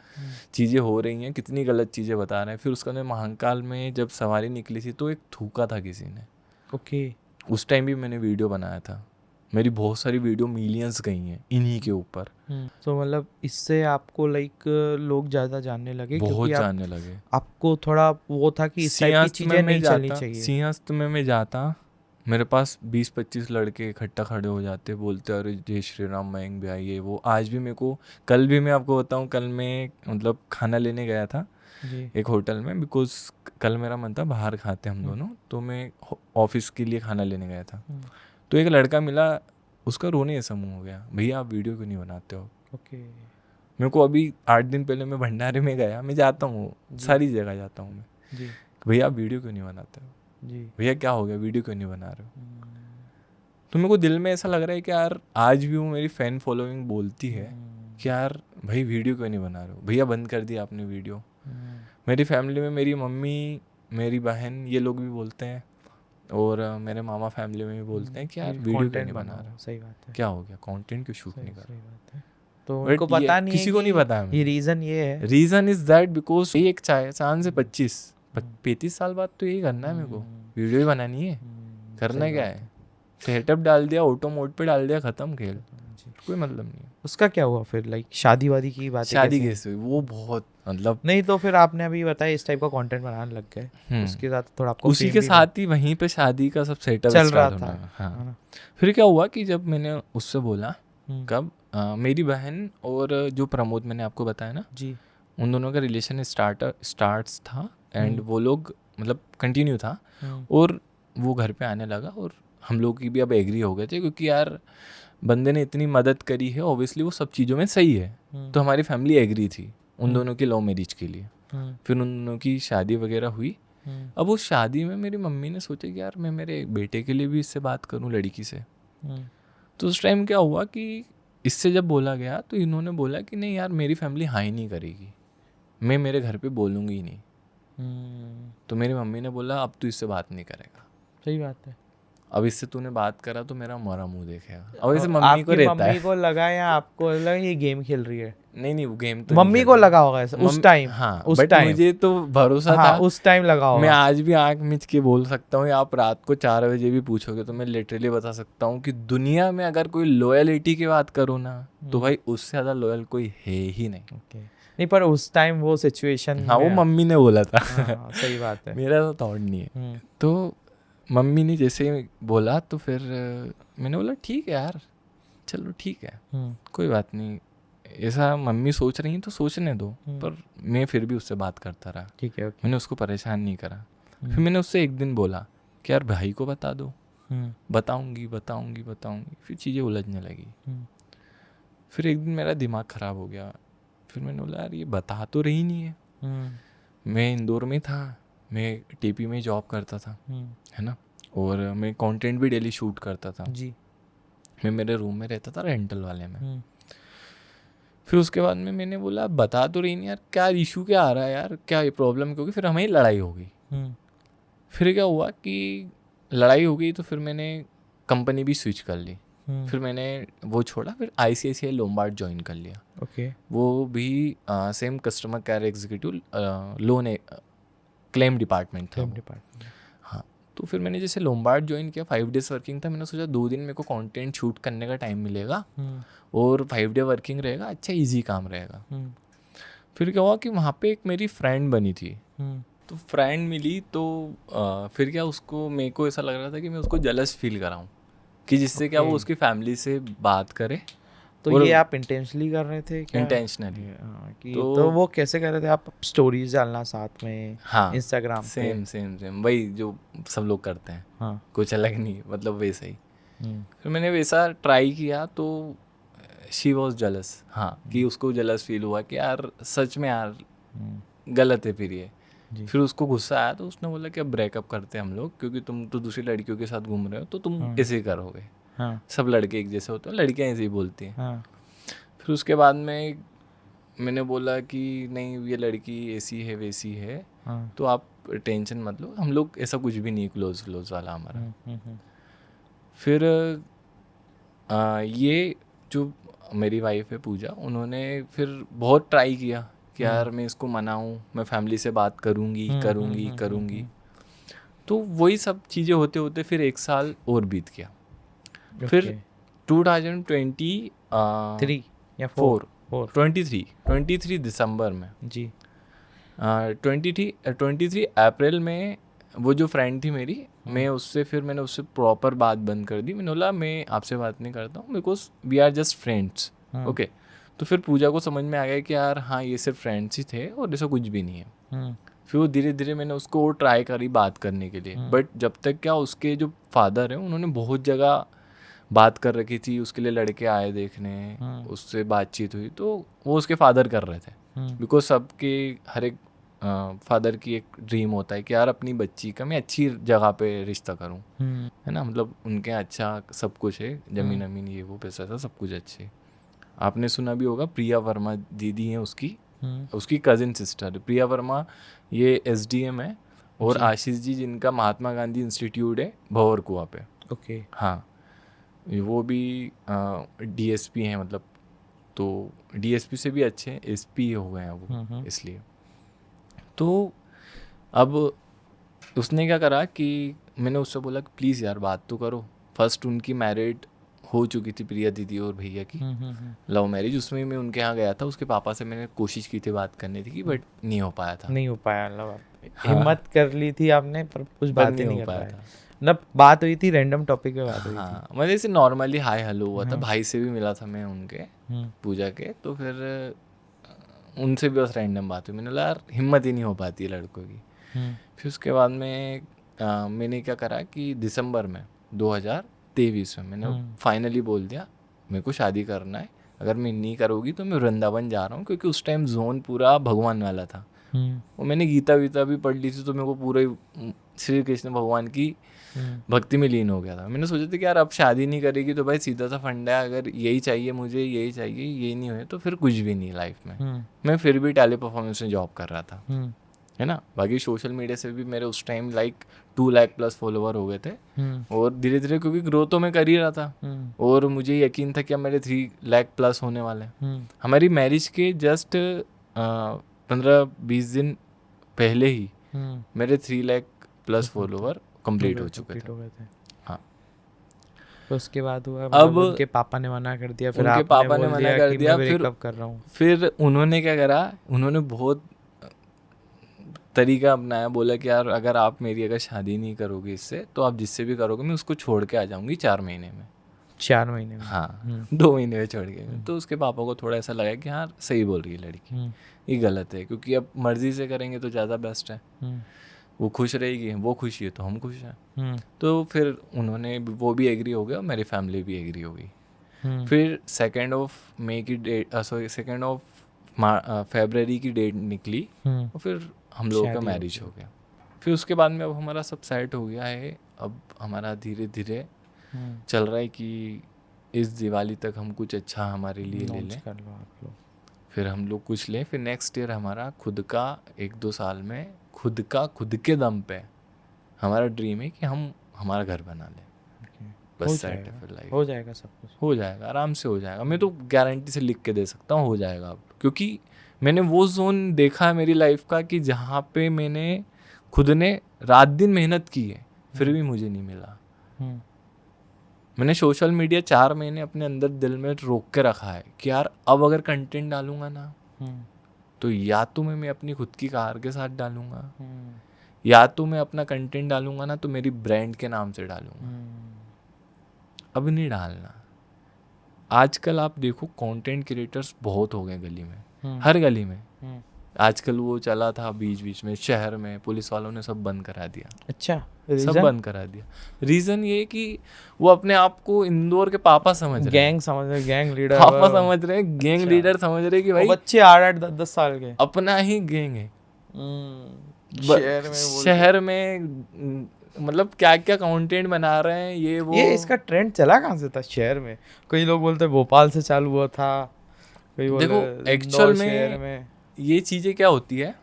चीज़ें हो रही हैं, कितनी गलत चीज़ें बता रहे हैं। फिर उसका महाकाल में जब सवारी निकली थी तो एक थूका था किसी ने, ओके, उस टाइम भी मैंने वीडियो बनाया था। मेरी बहुत सारी वीडियो मिलियंस गई हैं इन्हीं के ऊपर। तो मतलब इससे आपको लाइक लोग ज़्यादा जानने लगे, बहुत जानने लगे। आपको थोड़ा वो था कि इस टाइप की चीज़ें नहीं चलनी चाहिए। सिंहस्थ में मैं जाता, मेरे पास 20-25 लड़के इकट्ठा खड़े हो जाते, बोलते अरे जय श्री राम मयंक भैया ये वो। आज भी मेरे को, कल भी मैं आपको बताऊं, कल मैं मतलब खाना लेने गया था जी एक होटल में, बिकॉज कल मेरा मन था बाहर खाते हम दोनों, तो मैं ऑफिस के लिए खाना लेने गया था। तो एक लड़का मिला, उसका रोने जैसा मुँह हो गया, भैया आप वीडियो क्यों नहीं बनाते हो। ओके मेरे को अभी 8 दिन पहले मैं भंडारे में गया, मैं जाता हूँ सारी जगह जाता हूँ मैं, जी भैया आप वीडियो क्यों नहीं बनाते हो, जी भैया क्या हो गया वीडियो क्यों नहीं बना रहे हो। तो मेरे को दिल में ऐसा लग रहा है कि यार आज भी वो मेरी फ़ैन फॉलोइंग बोलती है कि यार भाई वीडियो क्यों नहीं बना रहे हो, भैया बंद कर दिया आपने वीडियो। मेरी फैमिली में मेरी मम्मी, मेरी बहन, ये लोग भी बोलते हैं, और मेरे मामा फैमिली में भी बोलते हैं कि यार वीडियो क्यों नहीं बना रहे हो, सही बात है, क्या हो गया, कंटेंट क्यों शूट नहीं कर सही रहे। बात है। तो But उनको पता ये नहीं है किसी को नहीं पता है ये रीज़न ये है। रीज़न इज़ दैट बिकॉज एक चांद से 35 साल बाद तो यही करना है मेरे को, वीडियो ही बनानी है, करना क्या है, सेटअप डाल दिया, ऑटो मोड पे डाल दिया, ख़त्म खेल, कोई मतलब नहीं है। उसका क्या हुआ फिर, लाइक शादी वादी की बात? शादी कैसे हुई वो बहुत मतलब, नहीं तो फिर आपने अभी बताया इस टाइप का कंटेंट बनाने लग गए, उसके साथ थोड़ा आपको उसी के साथ ही वहीं पे शादी का सब सेटअप चल रहा स्टार्ट था, होना। हाँ है ना? फिर क्या हुआ कि जब मैंने उससे बोला, कब मेरी बहन और जो प्रमोद मैंने आपको बताया ना जी, उन दोनों का रिलेशन स्टार्ट्स था, एंड वो लोग मतलब कंटिन्यू था, और वो घर पे आने लगा, और हम लोग की भी अब एग्री हो गए थे, क्योंकि यार बंदे ने इतनी मदद करी है, ऑब्वियसली वो सब चीज़ों में सही है, तो हमारी फैमिली एग्री थी उन दोनों की लव मैरिज के लिए। फिर उन दोनों की शादी वगैरह हुई। अब उस शादी में मेरी मम्मी ने सोचा कि यार मैं मेरे बेटे के लिए भी इससे बात करूं, लड़की से। तो उस टाइम क्या हुआ कि इससे जब बोला गया तो इन्होंने बोला कि नहीं यार मेरी फैमिली हाँ ही नहीं करेगी, मैं मेरे घर पे बोलूँगी ही नहीं। तो मेरी मम्मी ने बोला अब तू इससे बात नहीं करेगा। सही बात है। अब इससे तूने बात करा तो मेरा मोरा मुंह देखेगा। अब ऐसे मम्मी को रहता है। मम्मी को लगा या आपको लगा ये गेम खेल रही है? नहीं वो गेम तो मम्मी को लगा होगा ऐसा उस टाइम। हाँ, उस बट टाइम मुझे तो भरोसा हाँ, था उस टाइम लगा होगा। मैं आज भी आंख मिच के बोल सकता हूँ, आप रात को 4 बजे भी पूछोगे तो मैं लिटरली बता सकता हूँ कि दुनिया में अगर कोई लॉयलिटी की बात करो ना तो भाई उससे ज़्यादा लॉयल कोई है ही नहीं। नहीं पर उस टाइम वो सिचुएशन, हाँ वो मम्मी ने बोला था। हाँ, सही बात है। मेरा तो थॉट नहीं है। तो मम्मी ने जैसे बोला तो फिर मैंने बोला ठीक है यार, चलो ठीक है, कोई बात नहीं, ऐसा मम्मी सोच रही हैं तो सोचने दो। पर मैं फिर भी उससे बात करता रहा, ठीक है, मैंने उसको परेशान नहीं करा। फिर मैंने उससे एक दिन बोला कि यार भाई को बता दो। बताऊंगी बताऊंगी बताऊंगी, फिर चीज़ें उलझने लगी। फिर एक दिन मेरा दिमाग ख़राब हो गया, फिर मैंने बोला यार ये बता तो रही नहीं है। मैं इंदौर में था, मैं टीपी में जॉब करता था, है ना, और मैं कंटेंट भी डेली शूट करता था जी। मैं मेरे रूम में रहता था रेंटल वाले में। फिर उसके बाद में मैंने बोला बता तो रही नहीं यार, क्या इशू क्या आ रहा है यार, क्या प्रॉब्लम, क्योंकि फिर हमें लड़ाई हो गई। फिर क्या हुआ कि लड़ाई हो गई तो फिर मैंने कंपनी भी स्विच कर ली। फिर मैंने वो छोड़ा, फिर ICICI लोम्बार्ड ज्वाइन कर लिया। ओके। वो भी same customer care executive loan claim department था। हाँ, तो फिर मैंने जैसे लोम्बार्ड ज्वाइन किया, 5 डेज़ वर्किंग था, मैंने सोचा 2 दिन मेरे को कंटेंट शूट करने का टाइम मिलेगा और 5 डे वर्किंग रहेगा, अच्छा इजी काम रहेगा। फिर क्या हुआ कि वहाँ पे एक मेरी फ्रेंड बनी थी, तो फ्रेंड मिली तो फिर क्या उसको, मेरे को ऐसा लग रहा था कि मैं उसको जलस फील कराऊँ कि जिससे क्या वो उसकी फैमिली से बात करे। तो ये आप इंटेंशनली कर रहे थे क्या? इंटेंशनली। कि तो वो कैसे कर रहे थे आप? स्टोरीज डालना साथ में, हाँ, इंस्टाग्राम पे? सेम वही जो सब लोग करते हैं। हाँ, कुछ अलग नहीं, मतलब वैसा ही। फिर मैंने वैसा ट्राई किया तो शी वॉज जलस। हाँ, कि उसको जलस फील हुआ कि यार सच में यार गलत है फिर ये। फिर उसको गुस्सा आया तो उसने बोला कि अब ब्रेकअप करते हैं हम लोग, क्योंकि तुम तो दूसरी लड़कियों के साथ घूम रहे हो तो तुम ऐसे ही करोगे। हाँ, सब लड़के एक जैसे होते हैं, लड़कियाँ ऐसे ही बोलती हैं। हाँ, फिर उसके बाद में मैंने बोला कि नहीं ये लड़की ऐसी है वैसी है, हाँ, तो आप टेंशन मत लो, हम लोग ऐसा कुछ भी नहीं क्लोज वाला हमारा। फिर ये जो मेरी वाइफ है पूजा, उन्होंने फिर बहुत ट्राई किया कि यार मैं इसको मनाऊं, मैं फैमिली से बात करूंगी। तो वही सब चीज़ें होते होते फिर 1 साल और बीत गया। फिर 2023 या 23 दिसंबर में जी 23 अप्रैल में वो जो फ्रेंड थी मेरी, मैं उससे फिर मैंने उससे प्रॉपर बात बंद कर दी। मैंने बोला मैं आपसे बात नहीं करता हूँ because we are just friends. Okay, तो फिर पूजा को समझ में आ गया कि यार हाँ ये सिर्फ फ्रेंड्स ही थे और ऐसा कुछ भी नहीं है। फिर वो धीरे धीरे मैंने उसको ट्राई करी बात करने के लिए, बट जब तक क्या उसके जो फादर हैं उन्होंने बहुत जगह बात कर रखी थी, उसके लिए लड़के आए देखने, उससे बातचीत हुई, तो वो उसके फादर कर रहे थे। बिकॉज सबके हर एक फादर की एक ड्रीम होता है कि यार अपनी बच्ची का मैं अच्छी जगह पे रिश्ता करूं, है ना, मतलब उनके अच्छा सब कुछ है, जमीन अमीन ये वो पैसा था सब कुछ अच्छे। आपने सुना भी होगा प्रिया वर्मा दीदी हैं उसकी कजिन सिस्टर प्रिया वर्मा, ये SDM है, और आशीष जी जिनका महात्मा गांधी इंस्टीट्यूट है भंवर कुआं पे। ओके। हाँ, वो भी DSP हैं, मतलब तो DSP से भी अच्छे हैं, SP हो गए हैं वो, इसलिए। तो अब उसने क्या करा कि मैंने उससे बोला कि प्लीज़ यार बात तो करो। फर्स्ट उनकी मैरिड हो चुकी थी प्रिया दीदी और भैया की, लव मैरिज, उसमें मैं उनके यहाँ गया था, उसके पापा से मैंने कोशिश की थी बात करने की, बट नहीं हो पाया था। नहीं हो पाया, हिम्मत कर ली थी आपने पर कुछ बात नहीं हो कर पाया पाया था। न, बात हुई थी रैंडम टॉपिक पे बात हुई थी। हाँ, मतलब ऐसे नॉर्मली हाय हेलो हुआ था, भाई से भी मिला था मैं उनके पूजा के, तो फिर उनसे भी बस रैंडम बात हुई। मैंने बोला यार हिम्मत ही नहीं हो पाती है लड़कों की। फिर उसके बाद में मैंने क्या करा कि दिसंबर में 2023 में मैंने फाइनली बोल दिया मेरे को शादी करना है, अगर मैं नहीं करूँगी तो मैं वृंदावन जा रहा हूँ, क्योंकि उस टाइम जोन पूरा भगवान वाला था। और मैंने गीता वीता भी पढ़ ली थी, तो मेरे को पूरे श्री कृष्ण भगवान की भक्ति में लीन हो गया था। मैंने सोचा था कि यार अब शादी नहीं करेगी तो भाई सीधा सा फंडा है, अगर यही चाहिए मुझे, यही चाहिए, ये नहीं हुए तो फिर कुछ भी नहीं लाइफ में। मैं फिर भी टेली परफॉर्मेंस में जॉब कर रहा था, है ना। बाकी सोशल मीडिया से भी मेरे उस time like 2 lakh plus follower हो गए थे, और धीरे धीरे क्योंकि ग्रो तो मैं कर ही रहा था, और मुझे यकीन था कि अब मेरे 3 लाख प्लस होने वाले हैं। हमारी मैरिज के जस्ट 15-20 दिन पहले ही मेरे 3 लाख प्लस फॉलोवर कंप्लीट हो चुके थे। हाँ, तो उसके बाद हुआ अब उनके पापा ने मना कर दिया, फिर उनके पापा ने मना कर दिया, ब्रेकअप कर रहा हूँ। फिर उन्होंने क्या करा, उन्होंने बहुत तरीका अपनाया, बोला कि यार अगर आप मेरी अगर शादी नहीं करोगे इससे, तो आप जिससे भी करोगे मैं उसको छोड़ के आ जाऊंगी 4 महीने में। 4 महीने में? हाँ, 2 महीने में छोड़ के। तो उसके पापा को थोड़ा ऐसा लगा कि हाँ सही बोल रही है लड़की, ये गलत है, क्योंकि अब मर्जी से करेंगे तो ज़्यादा बेस्ट है, वो खुश रहेगी, वो खुश है तो हम खुश हैं। तो फिर उन्होंने वो भी एग्री हो गया और मेरी फैमिली भी एग्री हो गई। फिर 2 मई की डेट, सॉरी 2 फरवरी की डेट निकली, और फिर हम लोगों का मैरिज हो गया। फिर उसके बाद में अब हमारा सब सेट हो गया है। अब हमारा धीरे धीरे चल रहा है कि इस दिवाली तक हम कुछ अच्छा हमारे लिए ले लें, फिर हम लोग कुछ लें, फिर नेक्स्ट ईयर हमारा खुद का 1-2 साल में खुद के दम पे हमारा ड्रीम है कि हम हमारा घर बना लें। बस सेट है, फिर लाइफ हो जाएगा, सब कुछ हो जाएगा, आराम से हो जाएगा। मैं तो गारंटी से लिख के दे सकता हूँ हो जाएगा अब, क्योंकि मैंने वो जोन देखा है मेरी लाइफ का कि जहाँ पे मैंने खुद ने रात दिन मेहनत की है, फिर भी मुझे नहीं मिला। मैंने सोशल मीडिया 4 महीने अपने अंदर दिल में रोक के रखा है कि यार अब अगर कंटेंट डालूंगा ना, तो या तो मैं अपनी खुद की कार के साथ डालूंगा, या तो मैं अपना कंटेंट डालूंगा ना तो मेरी ब्रांड के नाम से डालूंगा। अब नहीं डालना। आजकल आप देखो कंटेंट क्रिएटर्स बहुत हो गए गली में, हर गली में। आजकल वो चला था बीच में शहर में, पुलिस वालों ने सब बंद करा दिया। अच्छा, सब बंद करा दिया। रीजन ये कि वो अपने आप को इंदौर के पापा समझ रहे, गैंग समझ रहे, गैंग लीडर पापा समझ रहे, गैंग लीडर समझ रहे कि भाई बच्चे 8-10 साल के अपना ही गैंग है। शहर में मतलब क्या क्या कंटेंट बना रहे हैं ये इसका ट्रेंड चला कहाँ से था शहर में? कई लोग बोलते हैं भोपाल से चालू हुआ था, कई देखो एक्चुअल में ये चीजें क्या होती है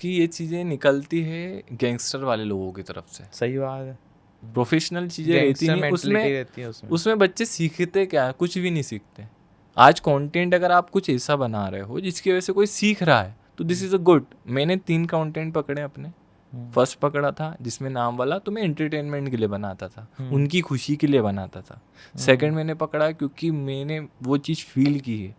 कि ये चीजें निकलती है गैंगस्टर वाले लोगों की तरफ से। सही बात है, प्रोफेशनल चीजें रहती नहीं उसमें बच्चे सीखते क्या है, कुछ भी नहीं सीखते। आज कंटेंट अगर आप कुछ ऐसा बना रहे हो जिसकी वजह से कोई सीख रहा है तो दिस इज अ गुड। मैंने 3 कंटेंट पकड़े अपने। फर्स्ट पकड़ा था जिसमें नाम वाला, तो मैं एंटरटेनमेंट के लिए बनाता था, उनकी खुशी के लिए बनाता था। सेकंड मैंने पकड़ा क्योंकि मैंने वो चीज़ फील की है,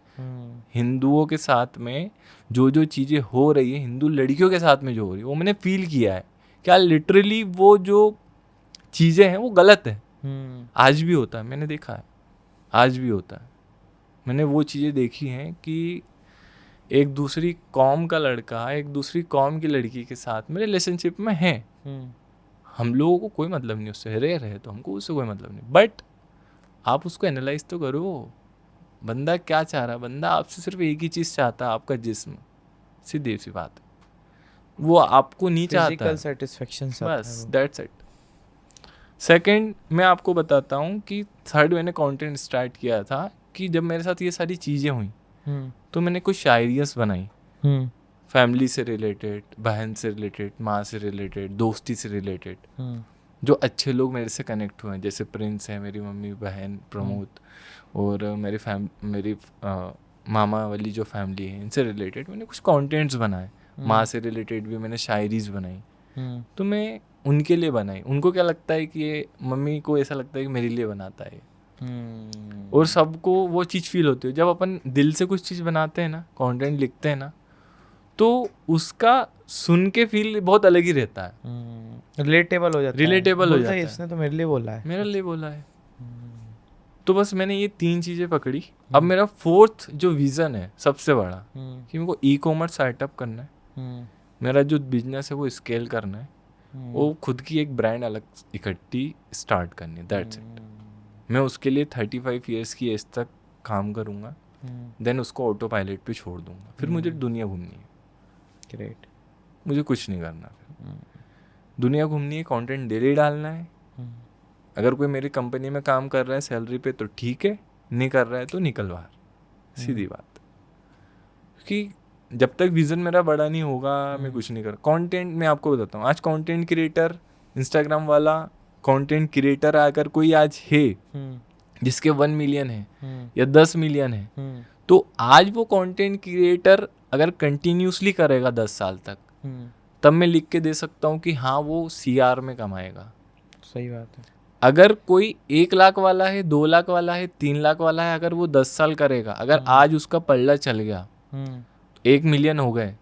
हिंदुओं के साथ में जो चीज़ें हो रही है, हिंदू लड़कियों के साथ में जो हो रही है, वो मैंने फील किया है क्या लिटरली वो जो चीज़ें हैं वो गलत है। हम्म, आज भी होता है, मैंने देखा है, आज भी होता है। मैंने वो चीज़ें देखी हैं कि एक दूसरी कौम का लड़का एक दूसरी कौम की लड़की के साथ मेरे रिलेशनशिप में है, हम्म, हम लोगों को कोई मतलब नहीं उससे, रेयर है तो हमको उससे कोई मतलब नहीं, बट आप उसको एनालाइज तो करो, बंदा क्या चाह रहा है। बंदा आपसे सिर्फ एक ही चीज़ चाहता है, आपका जिस्म, सीधी सी बात है, वो आपको नहीं चाहता फिजिकल है, सेटिस्फेक्शन आता है बस वो। That's it. सेकंड मैं आपको बताता हूँ कि थर्ड मैंने कंटेंट स्टार्ट किया था कि जब मेरे साथ ये सारी चीज़ें हुई हम्म, तो मैंने कुछ शायरियाँ बनाई, हम्म, फैमिली से रिलेटेड, बहन से रिलेटेड, माँ से रिलेटेड, दोस्ती से रिलेटेड, हम्म, जो अच्छे लोग मेरे से कनेक्ट हुए हैं, जैसे प्रिंस है, मेरी मम्मी बहन प्रमोद, और मेरी मामा वाली जो फैमिली है इनसे रिलेटेड मैंने कुछ कंटेंट्स बनाए। माँ से रिलेटेड भी मैंने शायरीज बनाई, हम्म, तो मैं उनके लिए बनाई। उनको क्या लगता है कि ये, मम्मी को ऐसा लगता है कि मेरे लिए बनाता है, और सबको वो चीज़ फील होती है। जब अपन दिल से कुछ चीज़ बनाते हैं ना, कंटेंट लिखते हैं ना, तो उसका सुन के फील बहुत अलग ही रहता है, रिलेटेबल हो जाता है, रिलेटेबल हो बोलता है जाता है, इसने तो मेरे लिए बोला है। मेरे लिए बोला है। तो बस मैंने ये 3 चीज़ें पकड़ी। अब मेरा फोर्थ जो विज़न है सबसे बड़ा, कि मेरे को ई कॉमर्स स्टार्टअप करना है, मेरा जो बिजनेस है वो स्केल करना है, वो खुद की एक ब्रांड अलग इकट्ठी स्टार्ट करनी है, दैट्स इट। मैं उसके लिए 35 ईयर्स की एज तक काम करूँगा, देन उसको ऑटो पायलट पे छोड़ दूंगा, फिर मुझे दुनिया घूमनी है, ग्रेट। मुझे कुछ नहीं करना। फिर दुनिया घूमनी है, कंटेंट डेली डालना है। अगर कोई मेरी कंपनी में काम कर रहा है सैलरी पे तो ठीक है, नहीं कर रहा है तो निकल बाहर, सीधी बात। क्योंकि जब तक विज़न मेरा बड़ा नहीं होगा मैं कुछ नहीं कर। कंटेंट मैं आपको बताता हूँ, आज कंटेंट क्रिएटर, इंस्टाग्राम वाला कंटेंट क्रिएटर अगर कोई आज है जिसके 1 मिलियन है या 10 मिलियन है, तो आज वो कंटेंट क्रिएटर अगर कंटिन्यूसली करेगा 10 साल तक, तब मैं लिख के दे सकता हूँ कि हाँ वो CR में कमाएगा। सही बात है। अगर कोई 1 लाख वाला है, 2 लाख वाला है, 3 लाख वाला है, अगर वो 10 साल करेगा, अगर आज उसका पल्ला चल गया, 1 मिलियन हो गए,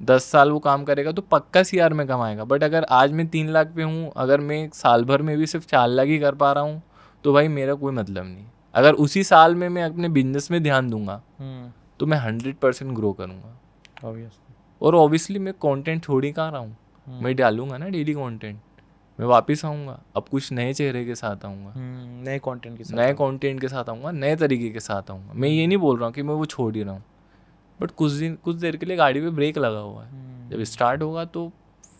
10 साल वो काम करेगा तो पक्का CR में कमाएगा। बट अगर आज मैं 3 लाख पे हूँ, अगर मैं साल भर में भी सिर्फ 4 लाख ही कर पा रहा हूँ, तो भाई मेरा कोई मतलब नहीं। अगर उसी साल में मैं अपने बिजनेस में ध्यान दूंगा तो मैं 100% ग्रो करूँगा। और ऑब्वियसली मैं कंटेंट थोड़ी कहाँ रहा हूँ, मैं डालूंगा ना डेली कंटेंट। मैं वापस आऊँगा, अब कुछ नए चेहरे के साथ आऊँगा, नए कंटेंट के साथ, नए कंटेंट के साथ आऊँगा, नए तरीके के साथ आऊँगा। मैं ये नहीं बोल रहा हूँ कि मैं वो छोड़ ही रहा हूँ, बट कुछ देर के लिए गाड़ी पे ब्रेक लगा हुआ है, जब स्टार्ट होगा तो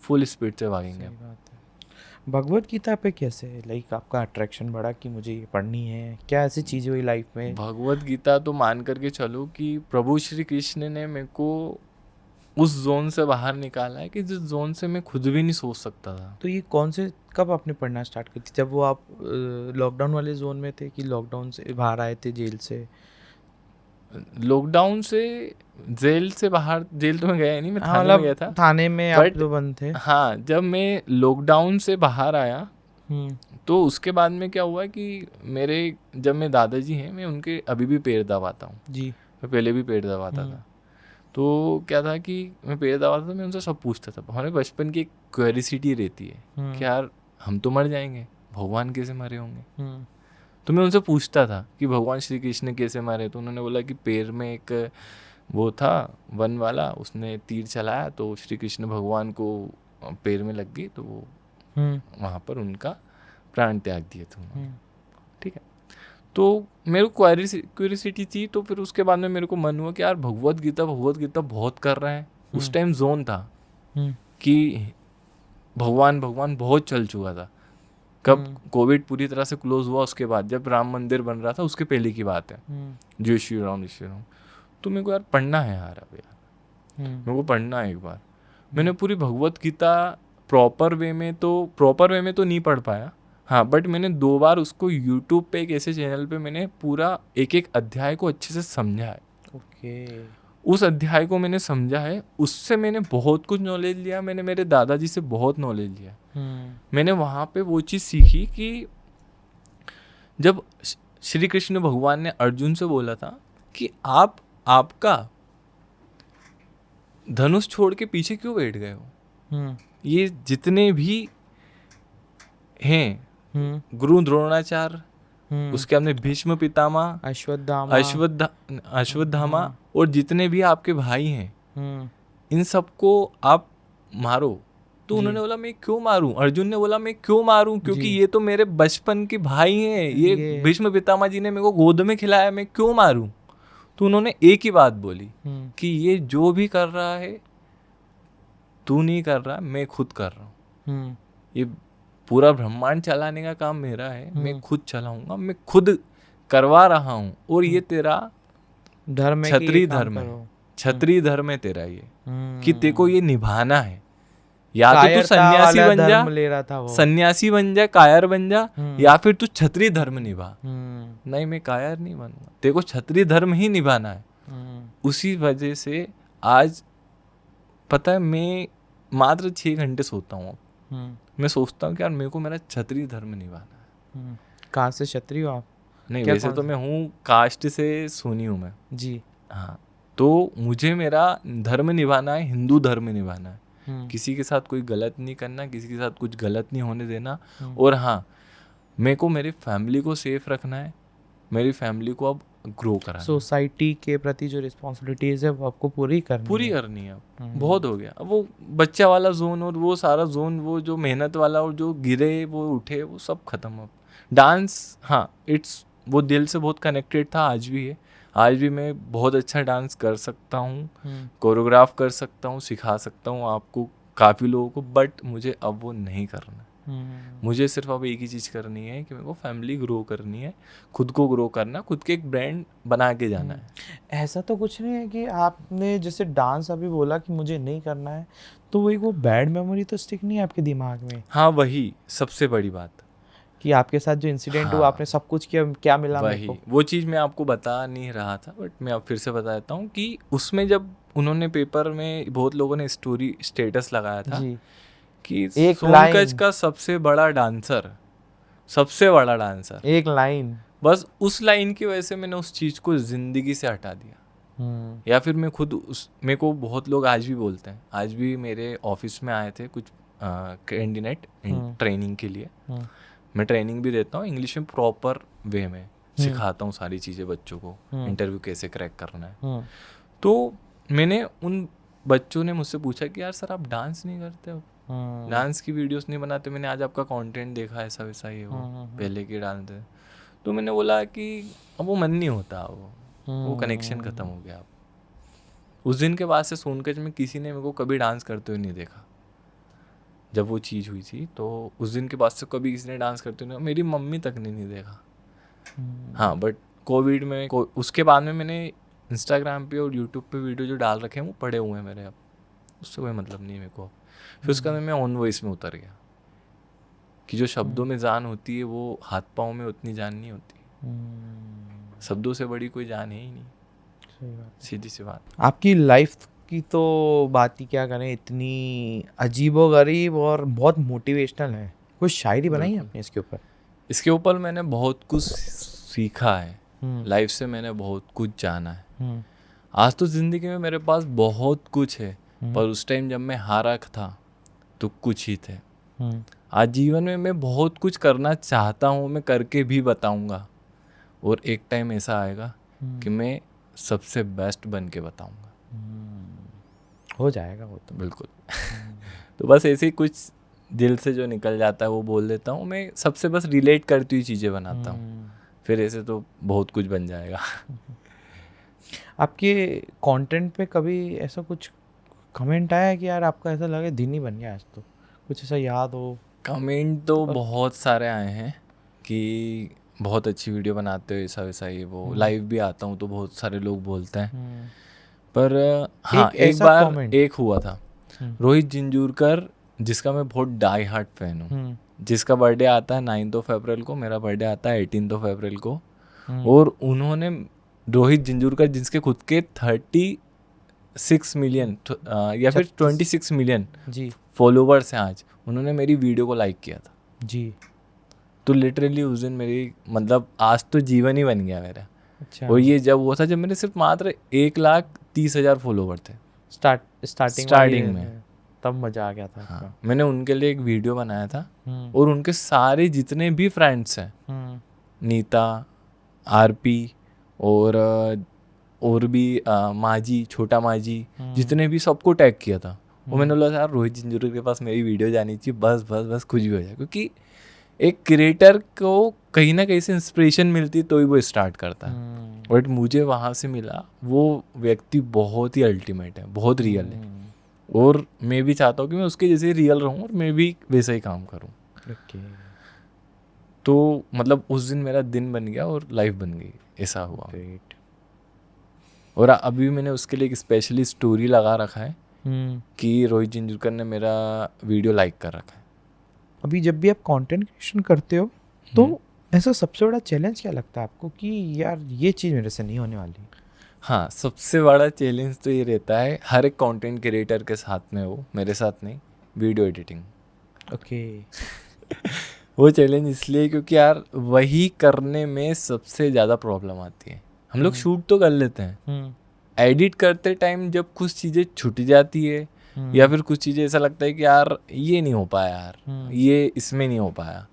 फुल स्पीड से भागेंगे। सही बात है। भगवत गीता पे कैसे लाइक आपका अट्रैक्शन बढ़ा कि मुझे ये पढ़नी है? क्या ऐसी चीज़ें हुई लाइफ में? भगवत गीता तो मान करके चलो कि प्रभु श्री कृष्ण ने मेरे को उस जोन से बाहर निकाला है कि जिस जोन से मैं खुद भी नहीं सोच सकता था। तो ये कौन से, कब आपने पढ़ना स्टार्ट की थी? जब वो आप लॉकडाउन वाले जोन में थे कि लॉकडाउन से बाहर आए थे जेल से? लॉकडाउन से, जेल से बाहर, जेल तो मैं गया ही नहीं, मैं हाँ, थाने में गया था। थाने में आप बट तो बंद थे। हाँ, जब मैं लॉकडाउन से बाहर आया तो उसके बाद में क्या हुआ कि मेरे, जब मैं दादाजी हैं, मैं उनके अभी भी पैर दबाता हूँ जी। मैं पहले भी पैर दबाता था। तो क्या था कि मैं पैर दबाता था, मैं उनसे सब पूछता था। हमें बचपन की एक क्यूरियोसिटी रहती है कि यार हम तो मर जाएंगे, भगवान कैसे मरे होंगे। तो मैं उनसे पूछता था कि भगवान श्री कृष्ण कैसे मरे। तो उन्होंने बोला कि पैर में एक वो था वन वाला, उसने तीर चलाया तो श्री कृष्ण भगवान को पैर में लग गई, तो वो वहाँ पर उनका प्राण त्याग दिए थे उन्होंने। ठीक है, तो मेरे को क्यूरियोसिटी थी। तो फिर उसके बाद में मेरे को मन हुआ कि यार भगवत गीता बहुत कर रहे हैं। उस टाइम जोन था कि भगवान बहुत चल चुका था। कब कोविड पूरी तरह से क्लोज हुआ उसके बाद, जब राम मंदिर बन रहा था उसके पहले की बात है। जय श्री राम, जय श्री राम। तो मेरे को यार पढ़ना है यार, अब यार मेरे को पढ़ना है एक बार। मैंने पूरी भगवत गीता प्रॉपर वे में तो नहीं पढ़ पाया, हाँ, बट मैंने 2 बार उसको यूट्यूब पे एक ऐसे चैनल पे मैंने पूरा एक अध्याय को अच्छे से समझा है। ओके। उस अध्याय को मैंने समझा है, उससे मैंने बहुत कुछ नॉलेज लिया। मैंने मेरे दादाजी से बहुत नॉलेज लिया। मैंने वहाँ पे वो चीज़ सीखी कि जब श्री कृष्ण भगवान ने अर्जुन से बोला था कि आपका धनुष छोड़ के पीछे क्यों बैठ गए हो, ये जितने भी हैं, गुरु द्रोणाचार्य, उसके हमने भीष्म पितामह, अश्वत्थामा और जितने भी आपके भाई हैं, इन सबको आप मारो। तो उन्होंने बोला मैं क्यों मारूं? अर्जुन ने बोला मैं क्यों मारूं, क्योंकि ये तो मेरे बचपन के भाई हैं, ये भीष्म पितामह जी ने मेरे को गोद में खिलाया, मैं क्यों मारूं? तो उन्होंने एक ही बात बोली कि ये जो भी कर रहा है तू नहीं कर रहा, मैं खुद कर रहा हूँ। ये पूरा ब्रह्मांड चलाने का काम मेरा है, मैं खुद चलाऊंगा, मैं खुद करवा रहा हूँ। और ये तेरा धर्म है, क्षत्रिय धर्म है, क्षत्रिय धर्म है तेरा ये, कि तेरे को ये निभाना है। या तो तू सन्यासी बन जा, ले रहा था वो, सन्यासी बन जा, कायर बन जा, या फिर तू क्षत्रिय धर्म निभा। नहीं, मैं कायर नहीं बनूंगा, तेरे को क्षत्रिय धर्म ही निभाना है। उसी वजह से आज पता है मैं मात्र 6 घंटे सोता हूँ। मैं सोचता हूँ कि यार मेरे को मेरा क्षत्रिय धर्म निभाना है। कहाँ से क्षत्रिय हो आप? नहीं, वैसे तो मैं हूँ कास्ट से सोनी हूँ मैं जी। हाँ, तो मुझे मेरा धर्म निभाना है, हिंदू धर्म निभाना है। किसी के साथ कोई गलत नहीं करना, किसी के साथ कुछ गलत नहीं होने देना। और हाँ, मेरे को मेरी फैमिली को सेफ रखना है, मेरी फैमिली को अब ग्रो कराना है। सोसाइटी के प्रति जो रिस्पॉन्सिबिलिटीज है वो आपको पूरी करनी है। बहुत हो गया अब वो बच्चा वाला जोन और वो सारा जोन, वो जो मेहनत वाला और जो गिरे वो उठे, वो सब खत्म। अब डांस, हाँ, वो दिल से बहुत कनेक्टेड था, आज भी है। आज भी मैं बहुत अच्छा डांस कर सकता हूँ, कोरियोग्राफ कर सकता हूँ, सिखा सकता हूँ आपको, काफ़ी लोगों को, बट मुझे अब वो नहीं करना। मुझे सिर्फ अब एक ही चीज़ करनी है कि मेरे को फैमिली ग्रो करनी है, खुद को ग्रो करना, खुद के एक ब्रांड बना के जाना है। ऐसा तो कुछ नहीं है कि आपने जैसे डांस अभी बोला कि मुझे नहीं करना है, तो वो बैड मेमोरी तो स्टिक नहीं है आपके दिमाग में? हाँ, वही सबसे बड़ी बात कि आपके साथ जो इंसिडेंट हुआ, आपने सब कुछ किया, क्या मिला वही मेरे को? वो चीज़ मैं आपको बता नहीं रहा था, बट मैं अब फिर से बता देता हूँ कि उसमें जब उन्होंने पेपर में बहुत लोगों ने स्टेटस लगाया था जी, कि सोनकच का सबसे बड़ा डांसर, एक लाइन, बस उस लाइन की वजह से मैंने उस चीज़ को ज़िंदगी से हटा दिया। या फिर मैं खुद मेरे को बहुत लोग आज भी बोलते हैं, आज भी मेरे ऑफिस में आए थे कुछ कैंडिडेट ट्रेनिंग के लिए। मैं ट्रेनिंग भी देता हूँ इंग्लिश में, प्रॉपर वे में सिखाता हूँ सारी चीज़ें बच्चों को, इंटरव्यू कैसे क्रैक करना है। तो मैंने उन बच्चों ने मुझसे पूछा कि यार सर आप डांस नहीं करते हो, डांस की वीडियोस नहीं बनाते, मैंने आज आपका कंटेंट देखा, ऐसा वैसा ये वो पहले के डांस है। तो मैंने बोला कि अब वो मन नहीं होता, वो कनेक्शन ख़त्म हो गया। उस दिन के बाद से सोनकच में किसी ने मेरे को कभी डांस करते हुए नहीं देखा। जब वो चीज़ हुई थी तो उस दिन के बाद से कभी किसी ने डांस करते हुए, मेरी मम्मी तक ने नहीं देखा। हाँ, बट कोविड में उसके बाद में मैंने इंस्टाग्राम पे और यूट्यूब पे वीडियो जो डाल रखे हैं वो पड़े हुए हैं मेरे, अब उससे कोई मतलब नहीं है मेरे को। फिर उसके बाद मैं ऑन वॉइस में उतर गया कि जो शब्दों में जान होती है वो हाथ पाँव में उतनी जान नहीं होती। शब्दों से बड़ी कोई जान है ही नहीं। सही बात, सीधी सी बात। आपकी लाइफ की तो बात ही क्या करें, इतनी अजीबोगरीब और बहुत मोटिवेशनल है। कुछ शायरी बनाई है आपने इसके ऊपर? इसके ऊपर मैंने बहुत कुछ सीखा है, लाइफ से मैंने बहुत कुछ जाना है। आज तो ज़िंदगी में मेरे पास बहुत कुछ है, पर उस टाइम जब मैं हारा था तो कुछ ही थे। आज जीवन में मैं बहुत कुछ करना चाहता हूँ, मैं करके भी बताऊँगा, और एक टाइम ऐसा आएगा कि मैं सबसे बेस्ट बन के बताऊँगा। हो जाएगा वो तो बिल्कुल। तो बस ऐसे ही कुछ दिल से जो निकल जाता है वो बोल देता हूँ। मैं सबसे बस रिलेट करती हुई चीज़ें बनाता हूँ, फिर ऐसे तो बहुत कुछ बन जाएगा। आपके कंटेंट पे कभी ऐसा कुछ कमेंट आया कि यार आपका ऐसा लगे दिन ही बन गया आज, तो कुछ ऐसा याद हो? कमेंट तो बहुत सारे आए हैं कि बहुत अच्छी वीडियो बनाते हो, ऐसा वैसा ये वो। लाइव भी आता हूँ तो बहुत सारे लोग बोलते हैं। पर हाँ, एक बार एक हुआ था, रोहित जिंजूरकर, जिसका मैं बहुत डाई हार्ट फैन हूँ, जिसका बर्थडे आता है 9 अप्रैल को, मेरा बर्थडे आता है 18 अप्रैल को। और उन्होंने, रोहित जिंजूरकर जिसके खुद के 36 मिलियन या फिर 26 मिलियन जी फॉलोवर्स हैं आज, उन्होंने मेरी वीडियो को लाइक किया था जी। तो लिटरली उस दिन मेरी, मतलब आज तो जीवन ही बन गया मेरा। अच्छा। और ये जब हुआ था जब मेरे सिर्फ मात्र 1,30,000 फॉलोवर थे स्टार्टिंग में। तब मजा आ गया था आपका। हाँ, मैंने उनके लिए एक वीडियो बनाया था हम्म, और उनके सारे जितने भी फ्रेंड्स हैं, नीता, आरपी और भी माजी, छोटा माजी, जितने भी, सबको टैग किया था। और मैंने बोला यार रोहित जिंजूर के पास मेरी वीडियो जानी चाहिए, बस बस बस कुछ भी हो जाए, क्योंकि एक क्रिएटर को कहीं ना कहीं से इंस्पिरेशन मिलती तो ही वो स्टार्ट करता है। बट मुझे वहाँ से मिला वो व्यक्ति बहुत ही अल्टीमेट है, बहुत रियल है, और मैं भी चाहता हूँ कि मैं उसके जैसे रियल रहूँ और मैं भी वैसा ही काम करूँ। तो मतलब उस दिन मेरा दिन बन गया और लाइफ बन गई, ऐसा हुआ। ग्रेट। और अभी मैंने उसके लिए एक स्पेशली स्टोरी लगा रखा है कि रोहित जिंजूरकर ने मेरा वीडियो लाइक कर रखा है। अभी जब भी आप कंटेंट क्रिएशन करते हो तो ऐसा सबसे बड़ा चैलेंज क्या लगता है आपको कि यार ये चीज़ मेरे से नहीं होने वाली? हाँ, सबसे बड़ा चैलेंज तो ये रहता है हर एक कंटेंट क्रिएटर के साथ में, वो मेरे साथ नहीं, वीडियो एडिटिंग। ओके। वो चैलेंज इसलिए क्योंकि यार वही करने में सबसे ज़्यादा प्रॉब्लम आती है। हम लोग शूट तो कर लेते हैं, एडिट करते टाइम जब कुछ चीज़ें छूट जाती है या फिर कुछ चीज़ें ऐसा लगता है कि यार ये नहीं हो पाया, यार ये इसमें नहीं हो पाया,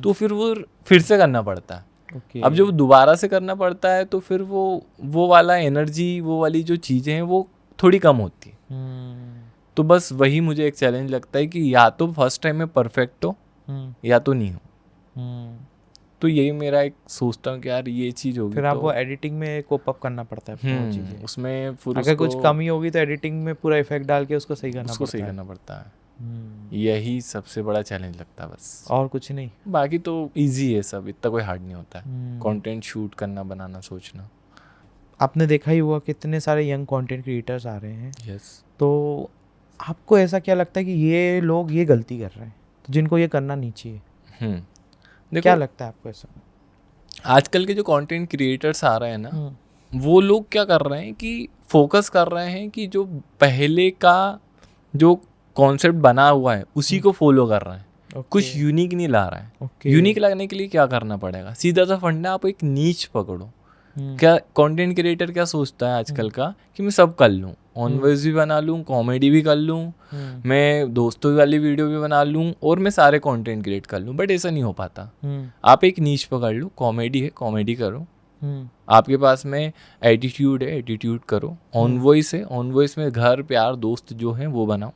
तो फिर वो फिर से करना पड़ता है। अब जब दोबारा से करना पड़ता है तो फिर वो वाला एनर्जी, वो वाली जो चीज़ें हैं वो थोड़ी कम होती है। तो बस वही मुझे एक चैलेंज लगता है कि या तो फर्स्ट टाइम में परफेक्ट हो या तो नहीं हो। तो यही मेरा एक सोचता हूँ कि यार ये चीज़ होगी फिर आप तो वो एडिटिंग में कोप अप करना पड़ता है वो चीज़ें। उसमें फिर अगर कुछ कमी होगी तो एडिटिंग में पूरा इफेक्ट डाल के उसको सही करना पड़ता है। यही सबसे बड़ा चैलेंज लगता है बस, और कुछ नहीं। बाकी तो इजी है सब, इतना कोई हार्ड नहीं होता है कंटेंट शूट करना, बनाना, सोचना। आपने देखा ही हुआ कितने सारे यंग कंटेंट क्रिएटर्स आ रहे हैं। यस। तो आपको ऐसा क्या लगता है कि ये लोग ये गलती कर रहे हैं तो जिनको ये करना नहीं चाहिए? देखो, क्या लगता है आपको ऐसा? आजकल के जो कंटेंट क्रिएटर्स आ रहे हैं ना, वो लोग क्या कर रहे हैं कि फोकस कर रहे हैं कि जो पहले का जो कॉन्सेप्ट बना हुआ है उसी को फॉलो कर रहे हैं। कुछ यूनिक नहीं ला रहा है। यूनिक लाने के लिए क्या करना पड़ेगा? सीधा सा फंडा, आप एक नीच पकड़ो। क्या कंटेंट क्रिएटर क्या सोचता है आजकल का कि मैं सब कर लूँ, ऑन वॉइस भी बना लूँ, कॉमेडी भी कर लूँ, मैं दोस्तों वाली वीडियो भी बना लूँ और मैं सारे कंटेंट क्रिएट कर लूँ। बट ऐसा नहीं हो पाता। आप एक नीच पकड़ लो, कॉमेडी है कॉमेडी करो, आपके पास में एटीट्यूड है एटीट्यूड करो, ऑन वॉइस है ऑन वॉइस में घर प्यार दोस्त जो है वो बनाओ,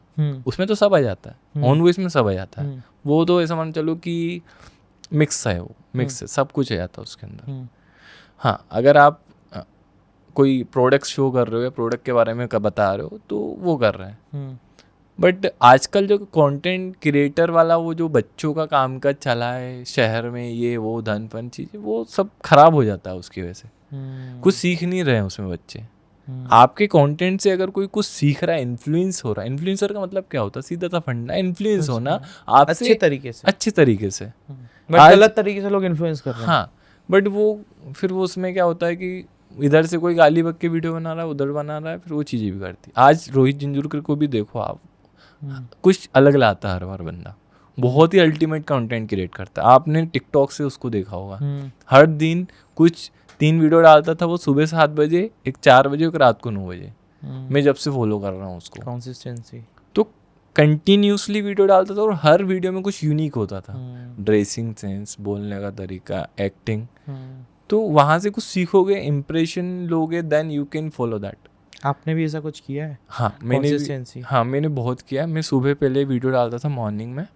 उसमें तो सब आ जाता है। ऑन वॉइस में सब आ जाता है। वो तो ऐसा मान चलो कि मिक्स है, वो मिक्स है, सब कुछ आ जाता है उसके अंदर। हाँ, अगर आप कोई प्रोडक्ट शो कर रहे हो या प्रोडक्ट के बारे में बता रहे हो तो वो कर रहे हैं। बट आजकल जो कंटेंट क्रिएटर वाला वो जो बच्चों का काम का चला है शहर में, ये वो धन फन चीज़ें, वो सब खराब हो जाता है उसकी वजह से। कुछ सीख नहीं रहे हैं उसमें बच्चे। आपके कंटेंट से अगर कोई कुछ सीख रहा है, इन्फ्लुएंस हो रहा है, इन्फ्लुएंसर का मतलब क्या होता है? सीधा सा फंडा, इन्फ्लुएंस होना आपसे अच्छे तरीके से। गलत तरीके से लोग इन्फ्लुएंस कर रहे हैं। हाँ, बट वो फिर वो उसमें क्या होता है कि इधर से कोई गाली बक के वीडियो बना रहा है, उधर बना रहा है, फिर वो चीज़ें भी करती। आज रोहित जिंजूरकर को भी देखो आप, कुछ अलग लाता है हर बार बंदा, बहुत ही अल्टीमेट कंटेंट क्रिएट करता है। आपने टिकटॉक से उसको देखा होगा, हर दिन कुछ 3 वीडियो डालता था वो, सुबह 7 बजे, एक 4 बजे, एक रात को 9 बजे। मैं जब से फॉलो कर रहा हूँ उसको, कंसिस्टेंसी, तो कंटिन्यूसली वीडियो डालता था और हर वीडियो में कुछ यूनिक होता था। ड्रेसिंग सेंस, बोलने का तरीका, एक्टिंग। तो वहाँ से कुछ सीखोगे, इम्प्रेशन लोगे, then you can follow that. आपने भी ऐसा कुछ किया है? मैंने बहुत किया है। मैं सुबह पहले वीडियो डालता था मॉर्निंग में,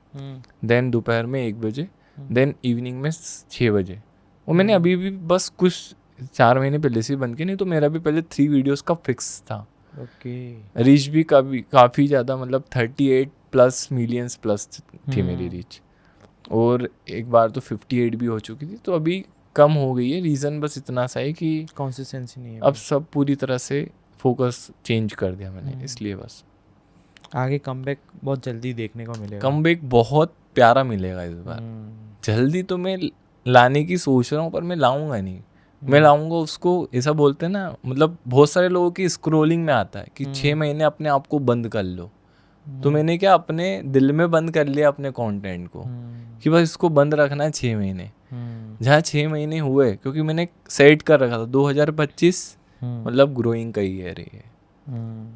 देन दोपहर में 1 बजे, देन इवनिंग में 6 बजे। और मैंने अभी भी बस कुछ 4 महीने पहले से बंद किया, नहीं तो मेरा भी पहले 3 वीडियोस का फिक्स था। रीच भी काफ़ी ज़्यादा, मतलब 38+ मिलियंस प्लस थी मेरी रीच, और एक बार तो 58 भी हो चुकी थी। तो अभी कम हो गई है। रीज़न बस इतना सा है कि कंसिस्टेंसी नहीं है। अब सब पूरी तरह से फोकस चेंज कर दिया मैंने, इसलिए बस। आगे कमबैक बहुत जल्दी देखने को मिलेगा। कमबैक बहुत प्यारा मिलेगा इस बार। जल्दी तो मैं लाने की सोच रहा हूँ, पर मैं लाऊंगा नहीं। मैं लाऊंगा उसको, ऐसा बोलते हैं ना, मतलब बहुत सारे लोगों की स्क्रोलिंग में आता है कि 6 महीने अपने आप को बंद कर लो। तो मैंने क्या अपने दिल में बंद कर लिया अपने कंटेंट को कि बस इसको बंद रखना है 6 महीने। जहाँ 6 महीने हुए, क्योंकि मैंने सेट कर रखा था 2025 मतलब ग्रोइंग का ईयर है।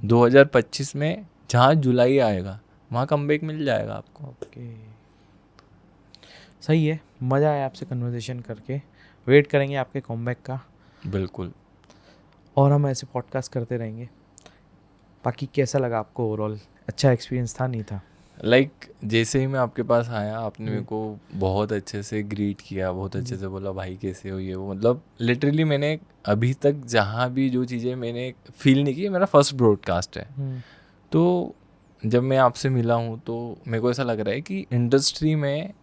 2025 में जहाँ जुलाई आएगा वहाँ कमबैक मिल जाएगा आपको। ओके, सही है, मज़ा आया आपसे कन्वर्सेशन करके। वेट करेंगे आपके कॉमबैक का, बिल्कुल। और हम ऐसे पॉडकास्ट करते रहेंगे। बाकी कैसा लगा आपको ओवरऑल? अच्छा एक्सपीरियंस था, नहीं था? लाइक जैसे ही मैं आपके पास आया, आपने मेरे जी। को बहुत अच्छे से ग्रीट किया, बहुत अच्छे जी। से बोला भाई कैसे हो, ये वो, मतलब लिटरली मैंने अभी तक जहाँ भी जो चीज़ें मैंने फील नहीं की, मेरा फर्स्ट ब्रॉडकास्ट है। तो जब मैं आपसे मिला हूँ तो मेरे को ऐसा लग रहा है कि इंडस्ट्री में,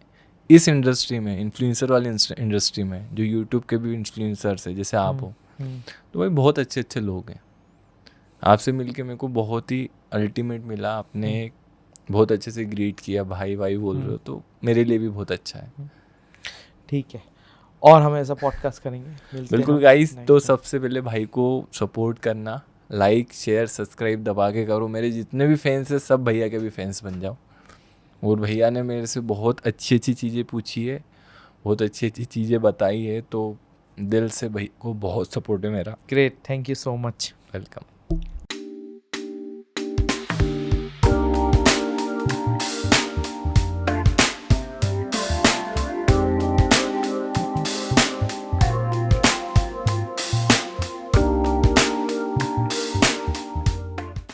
इस इंडस्ट्री में, इन्फ्लुएंसर वाली इंडस्ट्री में, जो यूट्यूब के भी इन्फ्लुएंसर्स है जैसे आप हो, तो भाई बहुत अच्छे अच्छे लोग हैं। आपसे मिलके मेरे को बहुत ही अल्टीमेट मिला। आपने बहुत अच्छे से ग्रीट किया, भाई भाई बोल रहे हो, तो मेरे लिए भी बहुत अच्छा है। ठीक है, और हम ऐसा पॉडकास्ट करेंगे, मिलते बिल्कुल हम गाइस, next तो time। सबसे पहले भाई को सपोर्ट करना, लाइक शेयर सब्सक्राइब दबा के करो। मेरे जितने भी फैंस हैं सब भैया के भी फैंस बन जाओ। और भैया ने मेरे से बहुत अच्छी अच्छी चीज़ें पूछी है, बहुत अच्छी अच्छी चीज़ें बताई है, तो दिल से भाई को बहुत सपोर्ट है मेरा। Great, thank you so much. Welcome.